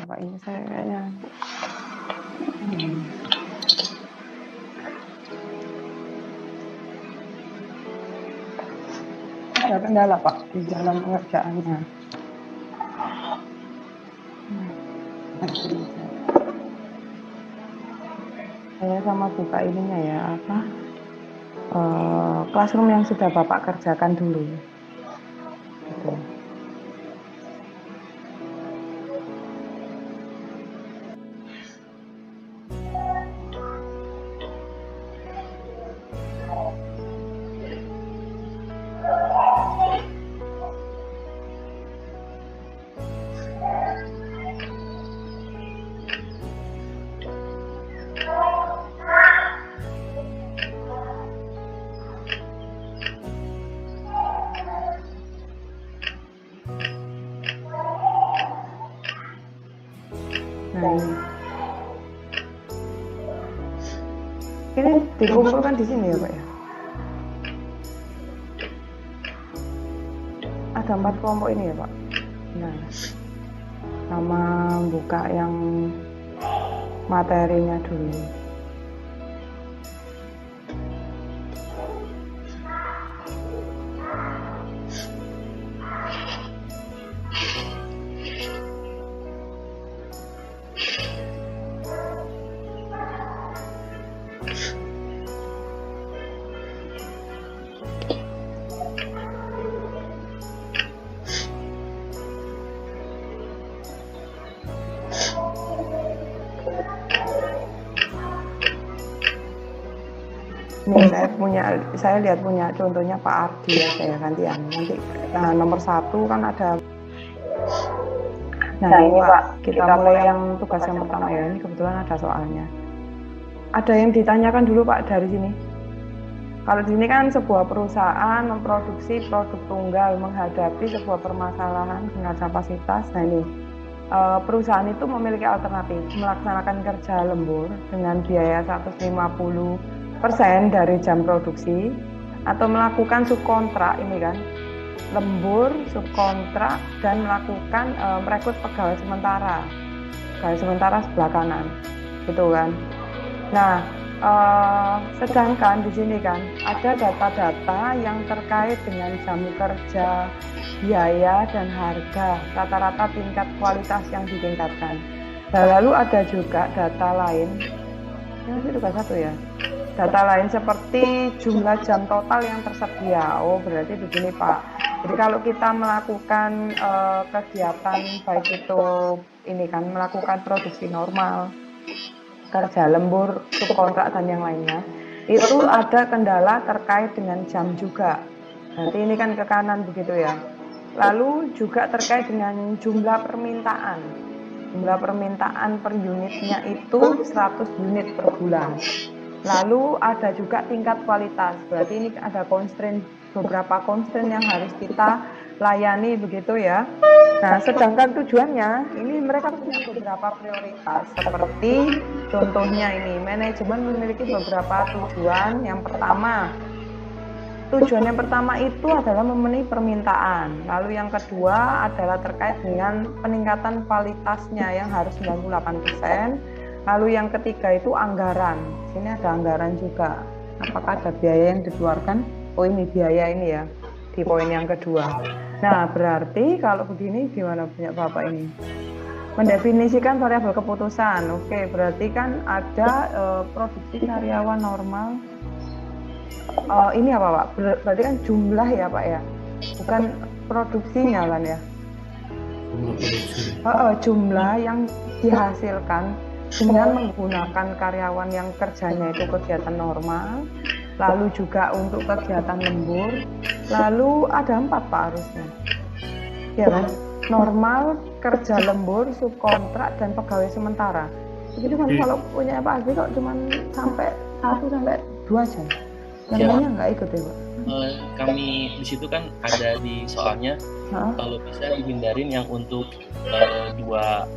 Pak, ini saya kayaknya ada kendala Pak di dalam pengerjaannya. Saya sama buka ininya ya, classroom yang sudah Bapak kerjakan dulu. Gitu. Nah, ini dikumpulkan di sini ya Pak ya. Ada 4 kelompok ini ya Pak. Nah, sama buka yang materinya dulu. Nih saya lihat punya contohnya Pak Ardi ya, saya gantian nanti. Nah, nomor 1 kan ada. Nah ini Pak, kita mulai yang tugas yang pertama ya. Ini kebetulan ada soalnya. Ada yang ditanyakan dulu Pak dari sini. Kalau di sini kan sebuah perusahaan memproduksi produk tunggal menghadapi sebuah permasalahan dengan kapasitas. Nah ini perusahaan itu memiliki alternatif melaksanakan kerja lembur dengan biaya 150% dari jam produksi, atau melakukan subkontrak ini kan, lembur, subkontrak, dan melakukan merekrut pegawai sementara sebelah kanan, gitu kan. Nah, sedangkan di sini kan ada data-data yang terkait dengan jam kerja, biaya, dan harga, rata-rata tingkat kualitas yang ditingkatkan. Nah, lalu ada juga data lain, ini juga satu ya. Data lain seperti jumlah jam total yang tersedia. Oh, berarti begini Pak. Jadi kalau kita melakukan kegiatan baik itu ini kan melakukan produksi normal, kerja lembur, subkontrak dan yang lainnya, itu ada kendala terkait dengan jam juga. Nanti ini kan ke kanan begitu ya. Lalu juga terkait dengan jumlah permintaan. Jumlah permintaan per unitnya itu 100 unit per bulan. Lalu ada juga tingkat kualitas, berarti ini ada beberapa constraint yang harus kita layani begitu ya. Nah, sedangkan tujuannya, ini mereka punya beberapa prioritas, seperti contohnya ini, manajemen memiliki beberapa tujuan. Tujuan yang pertama itu adalah memenuhi permintaan. Lalu yang kedua adalah terkait dengan peningkatan kualitasnya yang harus 98%. Lalu yang ketiga itu anggaran. Sini ada anggaran juga. Apakah ada biaya yang dikeluarkan? Oh, ini biaya ini ya, di poin yang kedua. Nah, berarti kalau begini gimana punya Bapak ini? Mendefinisikan variabel keputusan. Oke, berarti kan ada produksi karyawan normal. Ini apa Pak? Berarti kan jumlah ya Pak ya? Bukan produksinya kan ya? Jumlah yang dihasilkan dengan menggunakan karyawan yang kerjanya itu kegiatan normal, lalu juga untuk kegiatan lembur, lalu ada 4 Pak harusnya, ya kan? Normal, kerja lembur, subkontrak, dan pegawai sementara. Begitu kan kalau punya Pak Ardi kok cuma sampai 1 sampai 2 jam, yang lainnya nggak ikut ya Pak? Kami di situ kan ada di soalnya kalau bisa dihindarin yang untuk 2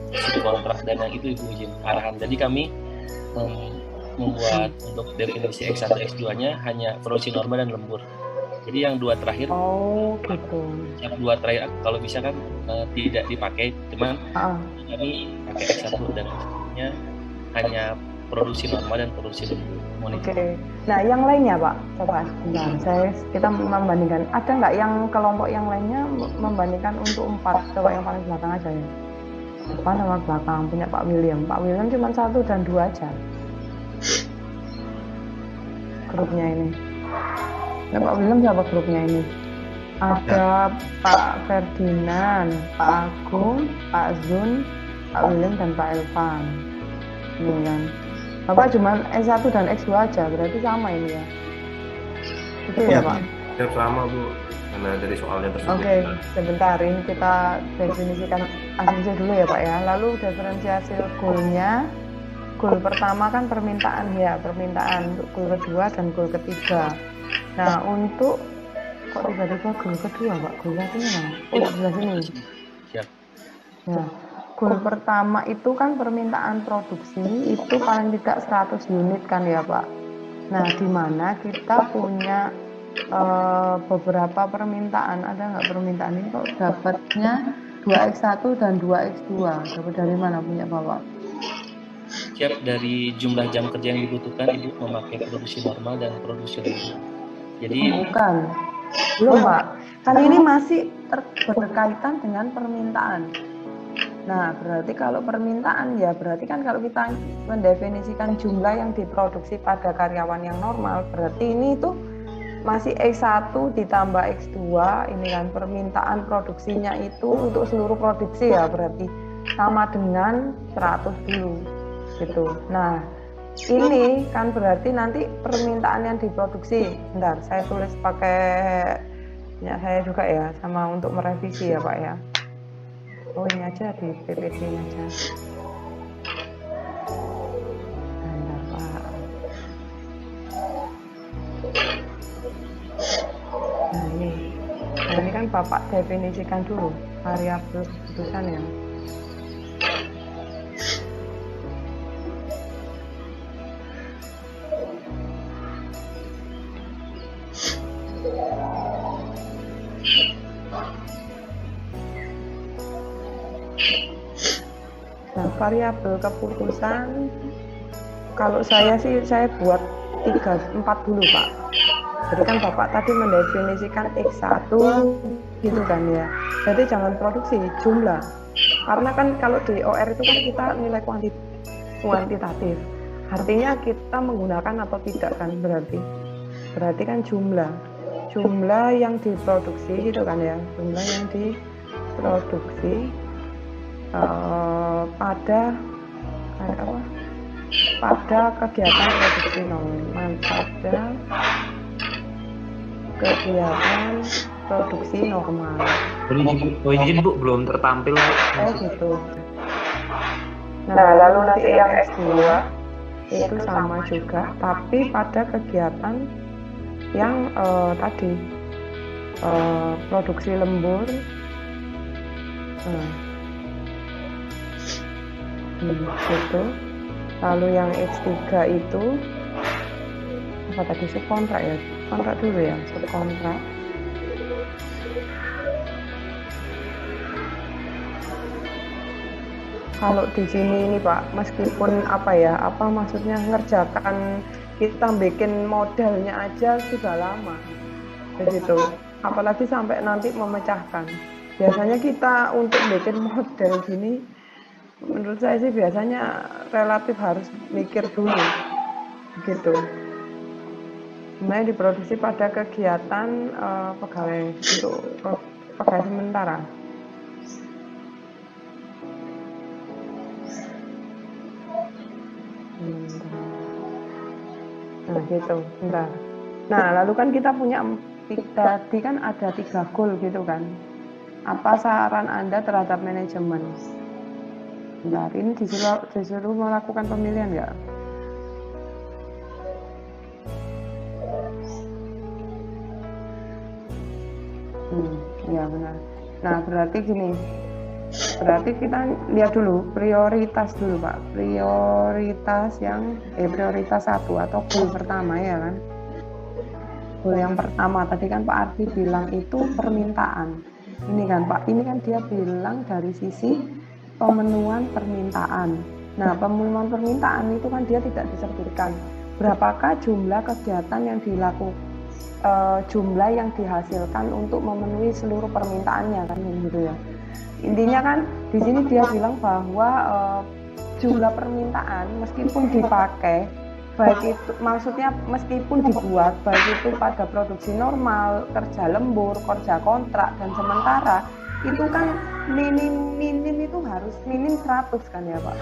subkontrak dan yang itu Ibu izin arahan. Jadi kami membuat untuk definisi X1 X2 nya hanya produksi normal dan lembur. Jadi yang 2 terakhir. Oh, gitu. Yang 2 terakhir kalau bisa kan tidak dipakai, cuman kami pakai X1 dan X2-nya hanya produksi normal dan produksi monitor. Oke. Nah, yang lainnya Pak, coba kita membandingkan. Ada nggak yang kelompok yang lainnya membandingkan untuk 4? Coba yang paling belakang aja ya. Depan sama belakang punya Pak William. Pak William cuma 1 dan 2 aja. Grupnya ini. Ya, Pak William siapa grupnya ini? Ada Pak Ferdinand, Pak Agung, Pak Zun, Pak William dan Pak Elvan. Ini kan. Bapak cuma S1 dan X2 aja, berarti sama ini ya? Itu ya Pak? Ya sama Bu, karena dari soalnya tersebut. Oke, sebentar ini kita definisikan asumsi dulu ya Pak ya. Lalu diferensiasi goalnya, goal pertama kan permintaan untuk goal kedua dan goal ketiga. Nah untuk kok tiba-tiba goal kedua Pak? Goal satunya mana? Oh sebelah sini. Siap. Ya. Goal pertama itu kan permintaan produksi itu paling tidak 100 unit kan ya Pak. Nah di mana kita punya beberapa permintaan, ada nggak permintaan ini kok dapatnya 2x1 dan 2x2, dapat dari mana punya Bapak? Siap, dari jumlah jam kerja yang dibutuhkan Ibu memakai produksi normal dan produksi lembur. Jadi bukan, belum Pak, kali ini masih berkaitan dengan permintaan. Nah, berarti kalau permintaan ya berarti kan kalau kita mendefinisikan jumlah yang diproduksi pada karyawan yang normal, berarti ini tuh masih X1 ditambah X2, ini kan permintaan produksinya itu untuk seluruh produksi ya berarti sama dengan 100 dulu gitu. Nah, ini kan berarti nanti permintaan yang diproduksi, bentar saya tulis pakai punya saya juga ya, sama untuk merevisi ya Pak ya. Oh ini aja di PPT-nya aja. Bentar Pak. Nah ini kan Bapak definisikan dulu variabel keputusan ya. Nah, variabel keputusan kalau saya buat 4 dulu Pak. Jadi kan Bapak tadi mendefinisikan X1 gitu kan ya. Jadi jangan produksi, jumlah. Karena kan kalau di OR itu kan kita nilai kuantitatif. Artinya kita menggunakan atau tidak kan berarti kan jumlah yang diproduksi gitu kan ya. Jumlah yang diproduksi pada kegiatan produksi normal, pada kegiatan produksi normal. Izin Bu, belum tertampil. Oh gitu. Nah lalu nanti yang S2 itu sama juga, tapi pada kegiatan yang tadi produksi lembur. Gitu. Lalu yang X3 itu apa tadi, subkontrak ya? Kontrak dulu ya, subkontrak. Kalau di sini ini Pak, meskipun maksudnya ngerjakan, kita bikin modelnya aja sudah lama begitu, apalagi sampai nanti memecahkan. Biasanya kita untuk bikin model gini, menurut saya sih biasanya relatif harus mikir dulu gitu. Sebenarnya diproduksi pada kegiatan pegawai untuk pegawai sementara. Nah gitu, bentar. Nah lalu kan kita punya tadi kan ada 3 goal gitu kan. Apa saran Anda terhadap manajemen? Bentar, ini disuruh melakukan pemilihan nggak? Ya benar. Nah berarti gini, berarti kita lihat dulu prioritas dulu Pak. Prioritas 1 atau goal pertama ya kan. goal yang pertama tadi kan Pak Arfi bilang itu permintaan. Ini kan Pak, ini kan dia bilang dari sisi pemenuhan permintaan. Nah, pemenuhan permintaan itu kan dia tidak disebutkan berapakah jumlah kegiatan yang dilakukan, jumlah yang dihasilkan untuk memenuhi seluruh permintaannya kan gitu ya. Intinya kan di sini dia bilang bahwa jumlah permintaan meskipun dipakai baik itu maksudnya meskipun dibuat baik itu pada produksi normal, kerja lembur, kerja kontrak dan sementara itu kan minim itu harus minim 100 kan ya Pak,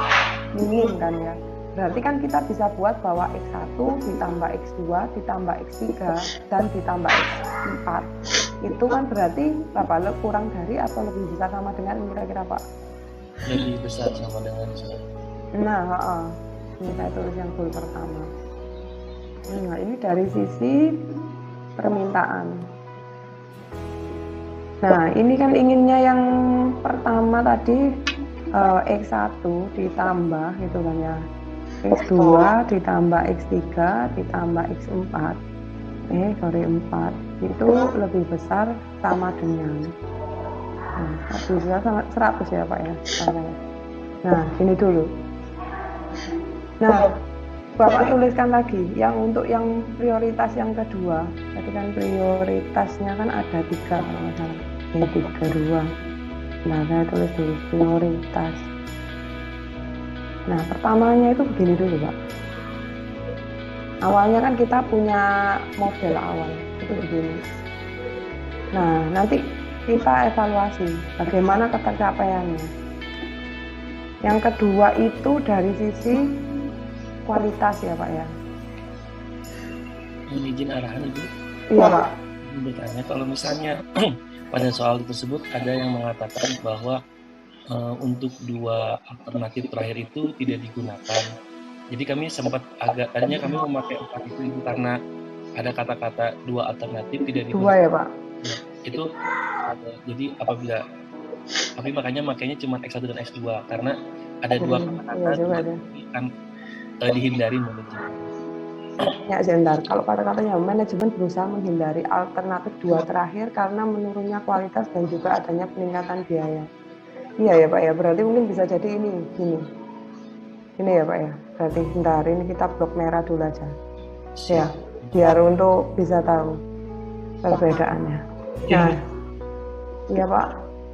minim kan ya. Berarti kan kita bisa buat bahwa X1 ditambah X2 ditambah X3 dan ditambah X4 itu kan berarti Bapak kurang dari atau lebih besar sama dengan kira-kira Pak? Lebih besar sama dengan saya. Nah, ini saya tulis yang goal pertama. Nah, ini dari sisi permintaan. Nah, ini kan inginnya yang pertama tadi X1 ditambah gitu kan ya. X2 ditambah X3 ditambah X4. 4 itu lebih besar sama dengan lebih besar sama 100 ya Pak ya. Nah, ini dulu. Nah, Bapak tuliskan lagi yang untuk yang prioritas yang kedua. Tadi kan prioritasnya kan ada 3 kalau nggak salah. Ini 3, 2. Nah, saya tulis dulu prioritas. Nah, pertamanya itu begini dulu Pak. Awalnya kan kita punya model awal itu begini. Nah, nanti kita evaluasi bagaimana ketercapaiannya. Yang kedua itu dari sisi kualitas ya Pak ya. Mohon izin arahan Ibu. Iya Pak. Bertanya kalau misalnya pada soal tersebut ada yang mengatakan bahwa untuk 2 alternatif terakhir itu tidak digunakan. Jadi kami sempat tadinya kami memakai 4 itu karena ada kata-kata 2 alternatif tidak digunakan. 2 ya Pak. Nah, itu ada, jadi apabila kami makanya cuma X1 dan X2 karena ada 2 kata-kata kan dihindari manajemen. Ya sebentar, kalau kata-katanya manajemen berusaha menghindari alternatif 2 terakhir karena menurunnya kualitas dan juga adanya peningkatan biaya. Iya ya Pak ya, berarti mungkin bisa jadi ini, gini. Ini ya Pak ya, berarti bentar, ini kita blok merah dulu aja. Ya, biar untuk bisa tahu perbedaannya. Nah, iya Pak.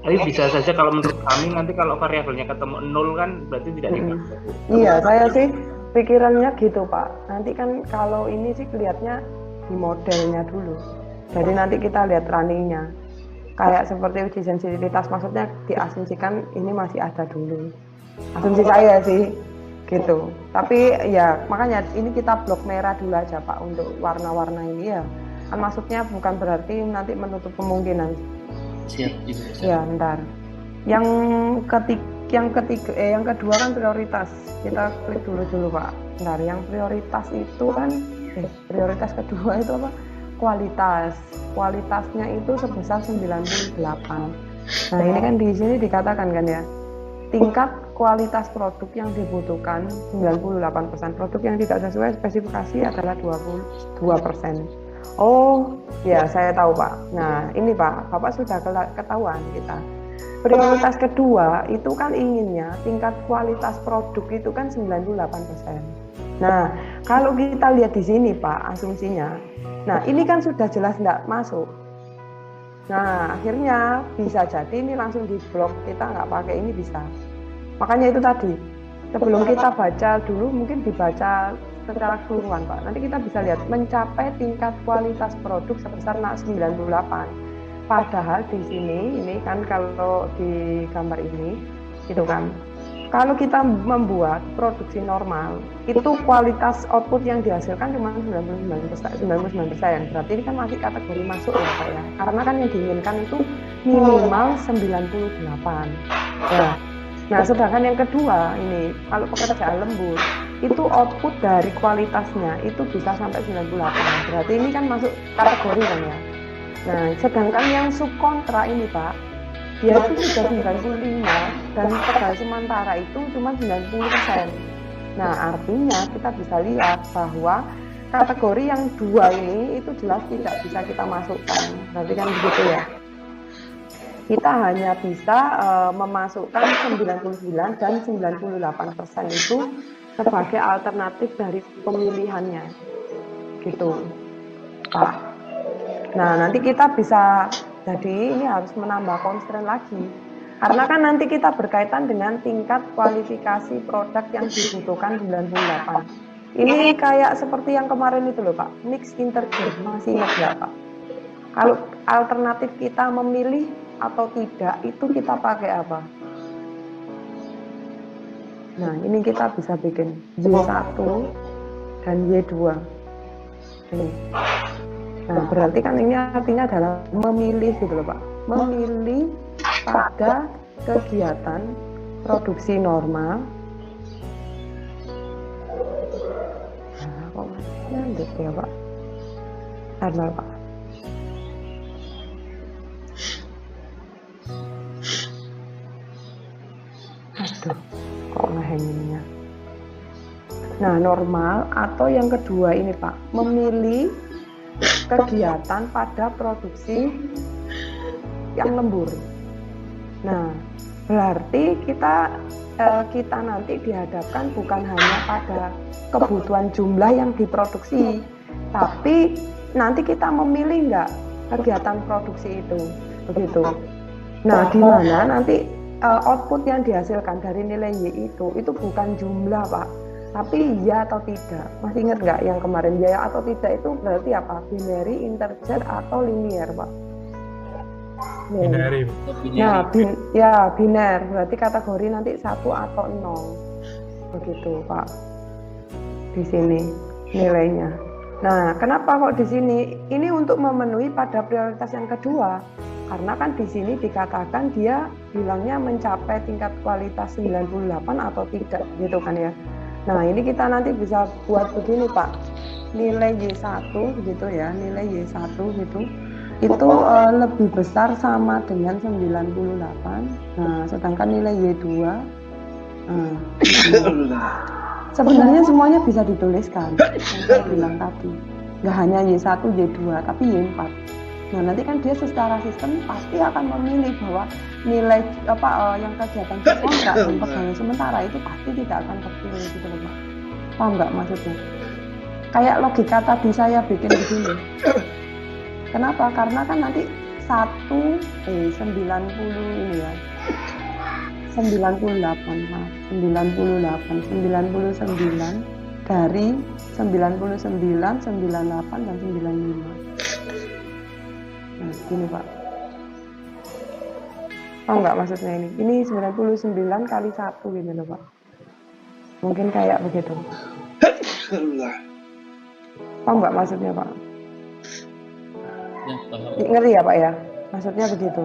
Tapi bisa saja kalau menurut kami nanti kalau variabelnya ketemu 0 kan berarti tidak dipakai. Iya, saya sih pikirannya gitu Pak. Nanti kan kalau ini sih kelihatnya di modelnya dulu. Jadi nanti kita lihat runningnya. Kayak seperti uji sensitivitas, maksudnya diasumsikan ini masih ada dulu. Asumsi saya sih gitu. Tapi ya makanya ini kita blok merah dulu aja Pak untuk warna-warna ini ya. Kan maksudnya bukan berarti nanti menutup kemungkinan. Siap. Ya, ntar. Yang kedua kan prioritas. Kita klik dulu Pak. Ntar yang prioritas itu kan prioritas kedua itu apa? Kualitasnya itu sebesar 98. Nah, ini kan di sini dikatakan kan ya. Tingkat kualitas produk yang dibutuhkan 98%. Produk yang tidak sesuai spesifikasi adalah 22%. Oh, ya saya tahu Pak. Nah, ini Pak, Bapak sudah ketahuan kita. Prioritas kedua itu kan inginnya tingkat kualitas produk itu kan 98%. Nah, kalau kita lihat di sini Pak, asumsinya. Nah, ini kan sudah jelas tidak masuk. Nah, akhirnya bisa jadi ini langsung di blok, kita nggak pakai ini bisa. Makanya itu tadi, sebelum kita baca dulu, mungkin dibaca secara keseluruhan Pak. Nanti kita bisa lihat mencapai tingkat kualitas produk sebesar 98. Padahal di sini, ini kan kalau di gambar ini, itu kan, kalau kita membuat produksi normal, itu kualitas output yang dihasilkan cuma 99%. Berarti ini kan masih kategori masuk ya Pak ya. Karena kan yang diinginkan itu minimal 98. Ya. Nah, sedangkan yang kedua ini, kalau pekerjaan lembur, itu output dari kualitasnya itu bisa sampai 98. Berarti ini kan masuk kategori kan ya. Nah, sedangkan yang subkontra ini Pak, dia itu sudah 95 dan tegal sementara itu cuma 90%. Nah, artinya kita bisa lihat bahwa kategori yang 2 ini itu jelas tidak bisa kita masukkan. Berarti kan begitu ya. Kita hanya bisa memasukkan 99 dan 98% itu sebagai alternatif dari pemilihannya. Gitu, Pak. Nah, nanti kita bisa, jadi ini harus menambah constraint lagi. Karena kan nanti kita berkaitan dengan tingkat kualifikasi produk yang dibutuhkan 98. Ini kayak seperti yang kemarin itu loh Pak, mix integer, masih ingat nggak Pak? Kalau alternatif kita memilih atau tidak, itu kita pakai apa? Nah, ini kita bisa bikin Y1 dan Y2. Ini. Nah, berarti kan ini artinya adalah memilih gitu loh Pak. Memilih pada kegiatan produksi normal. Nah, kok nyandek ya Pak? Bentar Pak. Aduh, kok ngeheng ininya. Nah, normal atau yang kedua ini Pak, memilih kegiatan pada produksi yang lembur. Nah, berarti kita nanti dihadapkan bukan hanya pada kebutuhan jumlah yang diproduksi, tapi nanti kita memilih nggak kegiatan produksi itu, begitu. Nah, di mana nanti output yang dihasilkan dari nilai Y itu bukan jumlah Pak, tapi ya atau tidak. Masih ingat nggak yang kemarin ya atau tidak itu berarti apa? Binary, integer atau linear Pak? Binary. Nah, biner berarti kategori nanti 1 atau 0, begitu Pak. Di sini nilainya. Nah, kenapa kok di sini? Ini untuk memenuhi pada prioritas yang kedua. Karena kan di sini dikatakan dia bilangnya mencapai tingkat kualitas 98 atau tidak, gitu kan ya. Nah, ini kita nanti bisa buat begini Pak. Nilai Y1 gitu ya, nilai Y1 gitu. Itu lebih besar sama dengan 98. Nah, sedangkan nilai Y2 sebenarnya semuanya bisa dituliskan yang saya bilang tadi. Nggak hanya Y1, Y2, tapi Y4. Nah, nanti kan dia secara sistem pasti akan memilih bahwa nilai yang kegiatan kontrak dan pegawai sementara itu pasti tidak akan terpilih gitu loh Pak. Paham nggak maksudnya? Kayak logika tadi saya bikin begini. Kenapa? Karena kan nanti 90 ini ya. 99 dari 99, 98 dan 95. Nah, gini Pak. Oh enggak maksudnya ini. Ini 99 kali 1 gitu loh Pak. Mungkin kayak begitu. Oh enggak maksudnya Pak. Ya, paham. Ngerti ya Pak ya? Maksudnya begitu.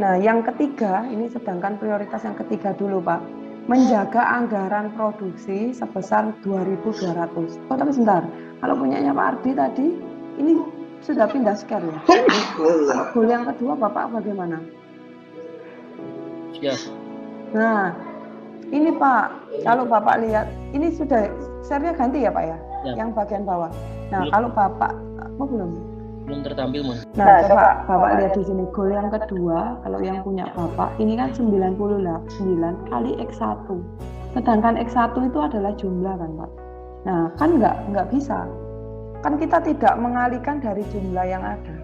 Nah, yang ketiga, ini sedangkan prioritas yang ketiga dulu Pak. Menjaga anggaran produksi sebesar 2.200. Oh tapi sebentar, kalau punyanya Pak Ardi tadi, ini sudah pindah share ya? Goal yang kedua Bapak bagaimana? Ya. Nah, ini Pak, kalau Bapak lihat, ini sudah share-nya ganti ya Pak ya? Ya. Yang bagian bawah. Nah, Belum. kalau Bapak, belum? Belum tertampil, Mon. Nah, coba Bapak lihat di sini, goal yang kedua, kalau yang punya Bapak, ini kan 99 kali X1. Sedangkan X1 itu adalah jumlah kan Pak? Nah, kan nggak bisa. Kan kita tidak mengalihkan dari jumlah yang ada.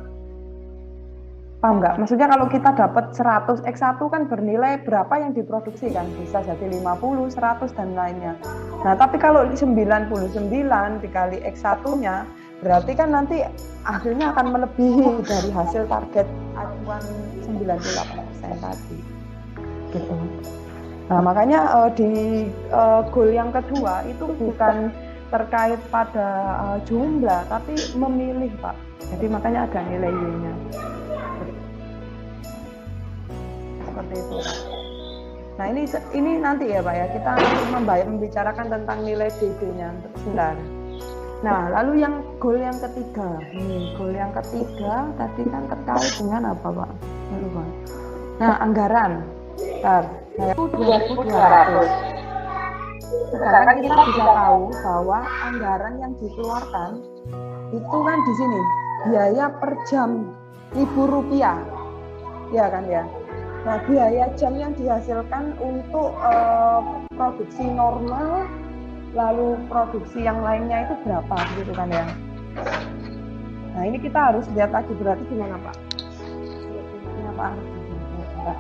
Paham nggak? Maksudnya kalau kita dapat 100 X1 kan bernilai berapa yang diproduksi kan? Bisa jadi 50, 100 dan lainnya. Nah, tapi kalau 99 dikali X1-nya, berarti kan nanti akhirnya akan melebihi dari hasil target acuan 98% tadi. Gitu. Nah, makanya di goal yang kedua itu bukan terkait pada jumlah, tapi memilih Pak. Jadi makanya ada nilai Y-nya. Seperti itu. Nah ini nanti ya Pak ya, kita membicarakan tentang nilai DD-nya untuk sebentar. Nah lalu yang goal yang ketiga, goal yang ketiga tadi kan terkait dengan apa Pak? Lupa. Nah anggaran, 2.200. Sekarang kita bisa tahu bahwa anggaran yang dikeluarkan itu kan di sini biaya per jam Rp1.000, ya kan ya. Nah, biaya jam yang dihasilkan untuk produksi normal, lalu produksi yang lainnya itu berapa, gitu kan ya. Nah, ini kita harus lihat lagi, berarti gimana Pak? Kenapa harus dilihat?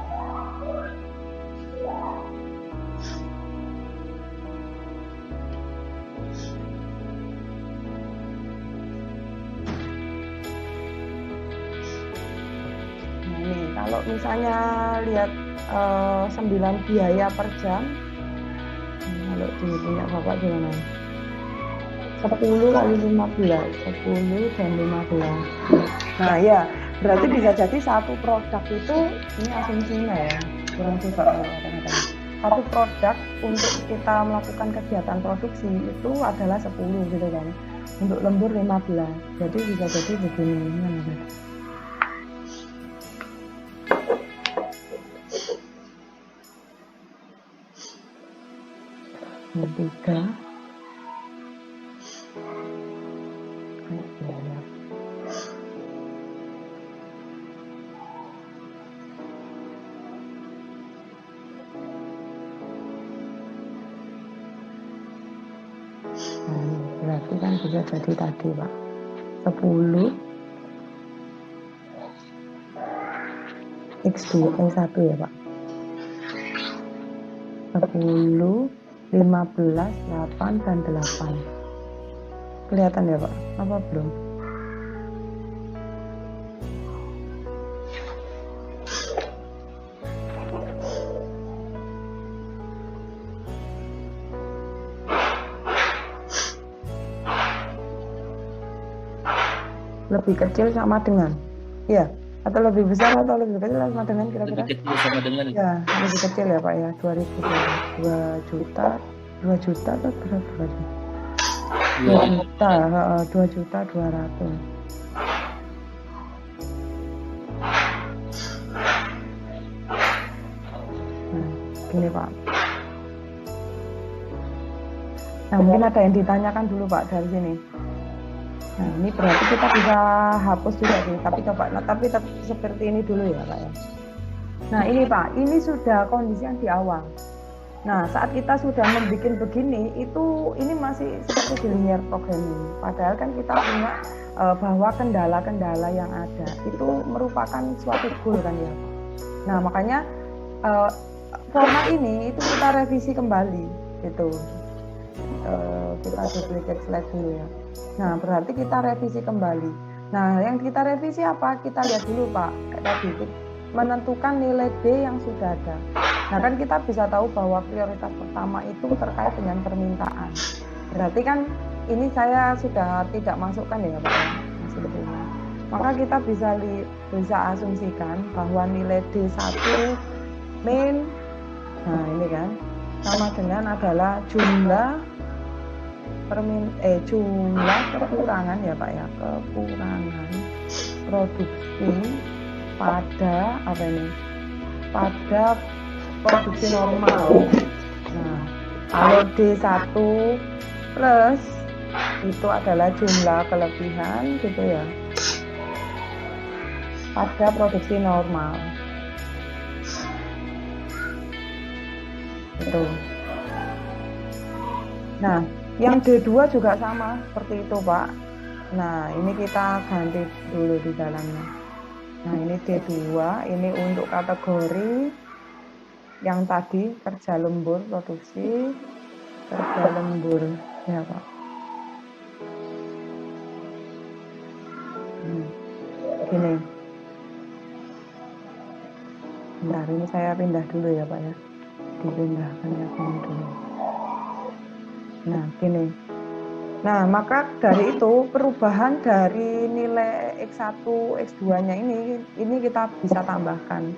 Kalau misalnya lihat 9 biaya per jam, kalau di punya Bapak gimana? 10 kali 15, 10 dan 15. Nah ya, berarti bisa jadi satu produk itu, ini asumsinya ya, kurang juga kadang-kadang. Satu produk untuk kita melakukan kegiatan produksi itu adalah 10 gitu kan. Untuk lembur 15, jadi bisa jadi begini. Tiga berarti kan bisa jadi tadi Pak 10 X2 1 ya Pak 10 15, 8, dan 8. Kelihatan ya Pak? Apa belum? Lebih kecil sama dengan? Iya. Atau lebih besar atau lebih kecil sama dengan kira-kira? Lebih kecil sama dengan ya, lebih kecil ya Pak ya, 2 juta atau berapa? 2 juta 200. Nah, gini Pak. Nah, mungkin ada yang ditanyakan dulu Pak dari sini. Nah, ini berarti kita bisa hapus juga sih, tapi coba, tapi seperti ini dulu ya Pak ya. Nah ini Pak, ini sudah kondisi yang di awal. Nah saat kita sudah membuat begini, ini masih seperti di linear programming. Padahal kan kita punya bahwa kendala-kendala yang ada itu merupakan suatu goal kan ya. Nah makanya format ini itu kita revisi kembali gitu. Kita duplicate slide dulu ya. Nah berarti kita revisi kembali. Nah yang kita revisi apa? Kita lihat dulu Pak, kayak tadi menentukan nilai D yang sudah ada. Nah kan kita bisa tahu bahwa prioritas pertama itu terkait dengan permintaan. Berarti kan ini saya sudah tidak masukkan ya Pak, masih lebih. Maka kita bisa asumsikan bahwa nilai D1 min, nah ini kan sama dengan adalah jumlah kekurangan ya Pak ya, kekurangan produksi pada apa ini? Pada produksi normal. Nah, kalau D1 plus itu adalah jumlah kelebihan gitu ya. Pada produksi normal. Itu. Nah, yang D2 juga sama seperti itu Pak. Nah ini kita ganti dulu di dalamnya. Nah ini D2, ini untuk kategori yang tadi kerja lembur produksi, kerja lembur ya Pak. Gini. Bentar, ini saya pindah dulu ya Pak ya. Dipindahkan ya dulu. Nah gini. Nah maka dari itu perubahan dari nilai X1, X2 nya ini kita bisa tambahkan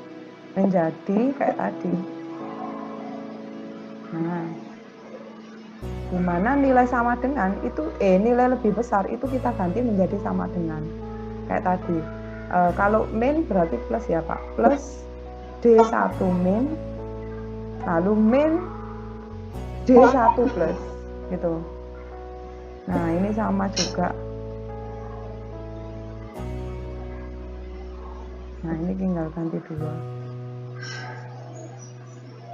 menjadi kayak tadi. Nah dimana nilai sama dengan itu nilai lebih besar itu kita ganti menjadi sama dengan kayak tadi. Kalau min berarti plus ya Pak, plus D1 min, lalu min D1 plus gitu. Nah ini sama juga. Nah ini tinggal ganti 2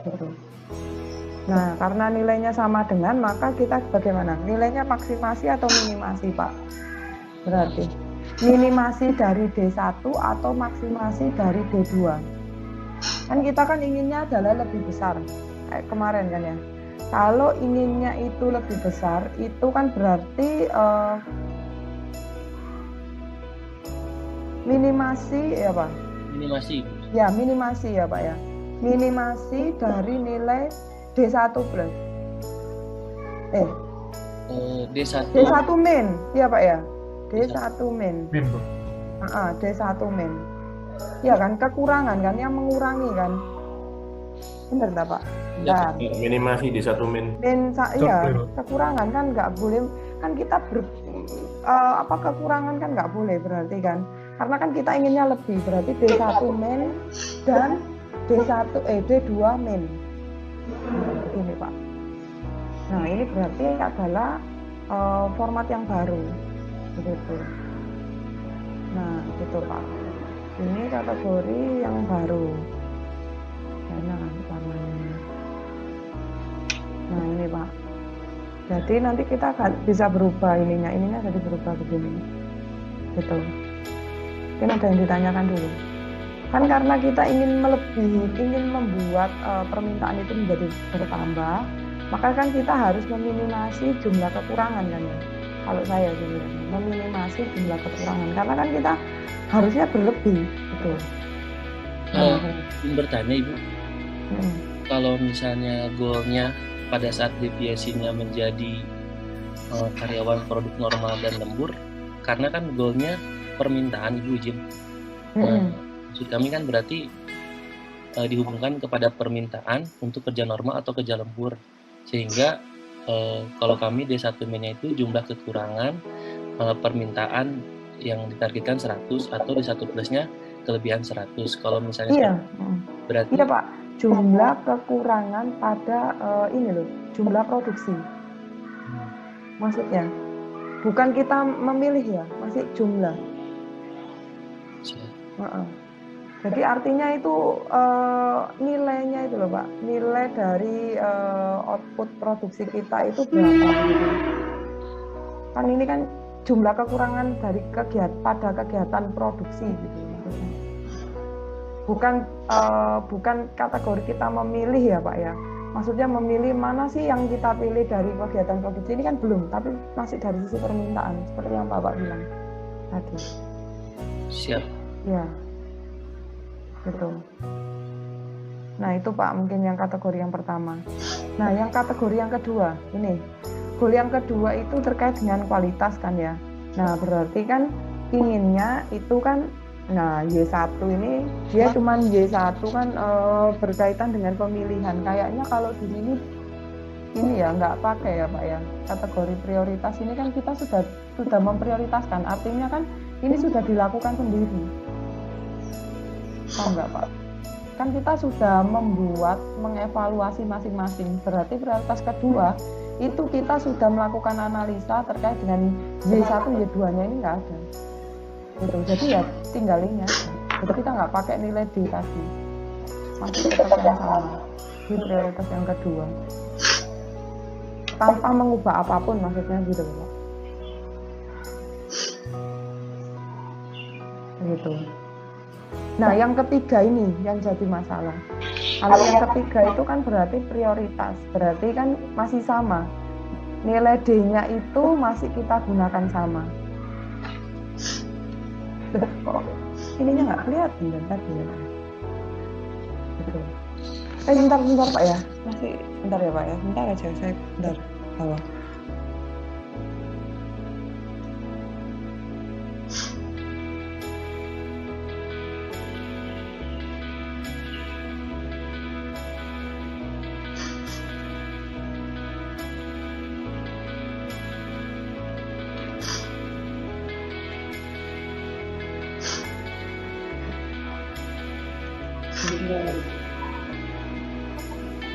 gitu. Nah karena nilainya sama dengan, maka kita bagaimana? Nilainya maksimasi atau minimasi Pak? Berarti minimasi dari D1 atau maksimasi dari D2. Kan kita kan inginnya adalah lebih besar kayak kemarin kan ya. Kalau inginnya itu lebih besar, itu kan berarti minimasi ya Pak? Minimasi. Ya minimasi ya Pak ya. Minimasi dari nilai D1 plus. D1. D1 min, iya Pak ya. D1 min. Min, Bu. D1 min. Ya kan kekurangan kan, yang mengurangi kan. Bener enggak Pak? Ya, Minimasi di 1 min. Iya, kekurangan kan nggak boleh. Kan kita kekurangan kan nggak boleh berarti kan. Karena kan kita inginnya lebih, berarti D1 min dan D2 min. Begini Pak. Nah ini berarti adalah format yang baru, begitu. Nah gitu Pak. Ini kategori yang baru. Nah warnanya. Nah ini Pak. Jadi nanti kita bisa berubah ininya jadi berubah begini, gitu. Mungkin ada yang ditanyakan dulu. Kan karena kita ingin melebihi, ingin membuat permintaan itu menjadi bertambah, maka kan kita harus meminimasi jumlah kekurangan kan ya. Kalau saya sih meminimasi jumlah kekurangan, karena kan kita harusnya berlebih, gitu. Bertanya Ibu, kalau misalnya goalnya pada saat deviasinya menjadi karyawan produk normal dan lembur, karena kan goalnya permintaan Ibu izin. Maksud kami kan berarti dihubungkan kepada permintaan untuk kerja normal atau kerja lembur, sehingga kalau kami D1 min-nya itu jumlah kekurangan permintaan yang ditargetkan 100 atau D1 plus-nya kelebihan 100. Kalau misalnya berarti iya Pak, jumlah kekurangan pada ini loh, jumlah produksi. Maksudnya bukan kita memilih ya, masih jumlah. Jadi artinya itu nilainya itu loh Pak, nilai dari output produksi kita itu berapa? Kan ini kan jumlah kekurangan dari kegiatan produksi gitu maksudnya. Bukan kategori kita memilih ya Pak ya. Maksudnya memilih mana sih yang kita pilih dari kegiatan produksi ini kan belum, tapi masih dari sisi permintaan seperti yang Bapak bilang tadi. Siap. Ya. Gitu. Nah itu Pak mungkin yang kategori yang pertama. Nah yang kategori yang kedua ini, goal yang kedua itu terkait dengan kualitas kan ya. Nah berarti kan inginnya itu kan, nah Y1 ini dia cuman Y1 kan berkaitan dengan pemilihan. Kayaknya kalau di sini ini ya nggak pakai ya Pak ya, kategori prioritas ini kan kita sudah memprioritaskan, artinya kan ini sudah dilakukan sendiri. Tahu nggak Pak? Kan kita sudah mengevaluasi masing-masing. Berarti prioritas kedua itu kita sudah melakukan analisa terkait dengan Y1, Y2-nya ini nggak ada. Gitu. Jadi ya tinggalinnya. Jadi kita nggak pakai nilai D tadi. Masih tetap yang sama. Di prioritas yang kedua. Tanpa mengubah apapun maksudnya gitu Pak. Gitu. Nah, yang ketiga ini yang jadi masalah. Kalau yang ketiga itu kan berarti prioritas, berarti kan masih sama. Nilai D-nya itu masih kita gunakan sama. Kok ininya nggak kelihatan dan tadi ya. Gitu. Bentar Pak ya, masih bentar ya Pak ya, bentar aja saya bentar bawah.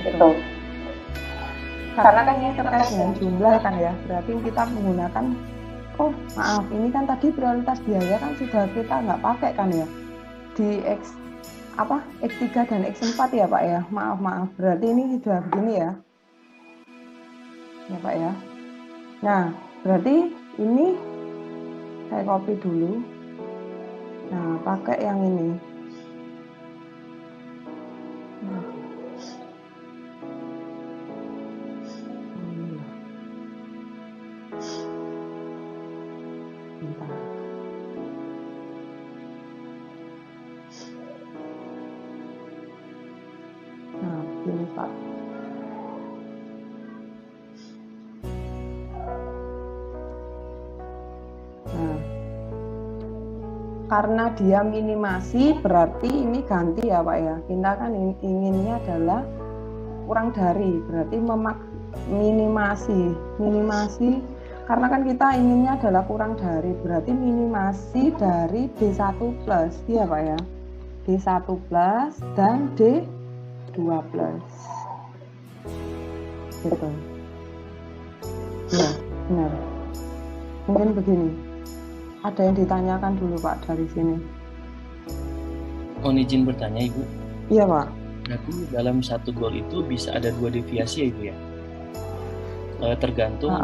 Betul. karena kan ini terkait dengan jumlah kan ya, berarti kita menggunakan, oh maaf, ini kan tadi prioritas biaya kan sudah kita nggak pakai kan ya, di X3 dan X4 ya Pak ya, maaf, berarti ini sudah begini ya Pak ya. Nah, berarti ini saya copy dulu, nah pakai yang ini. Nah, ini Pak. Nah, karena dia minimasi, berarti ini ganti ya Pak ya. Kita kan inginnya adalah kurang dari, berarti minimasi. Karena kan kita inginnya adalah kurang dari, berarti minimasi dari D1 plus, ya Pak ya. D1 plus dan D2 plus. Gitu. Ya, benar. Mungkin begini. Ada yang ditanyakan dulu Pak dari sini. Mohon izin bertanya Ibu. Iya Pak. Berarti dalam satu gol itu bisa ada 2 deviasi ya Ibu ya? Tergantung.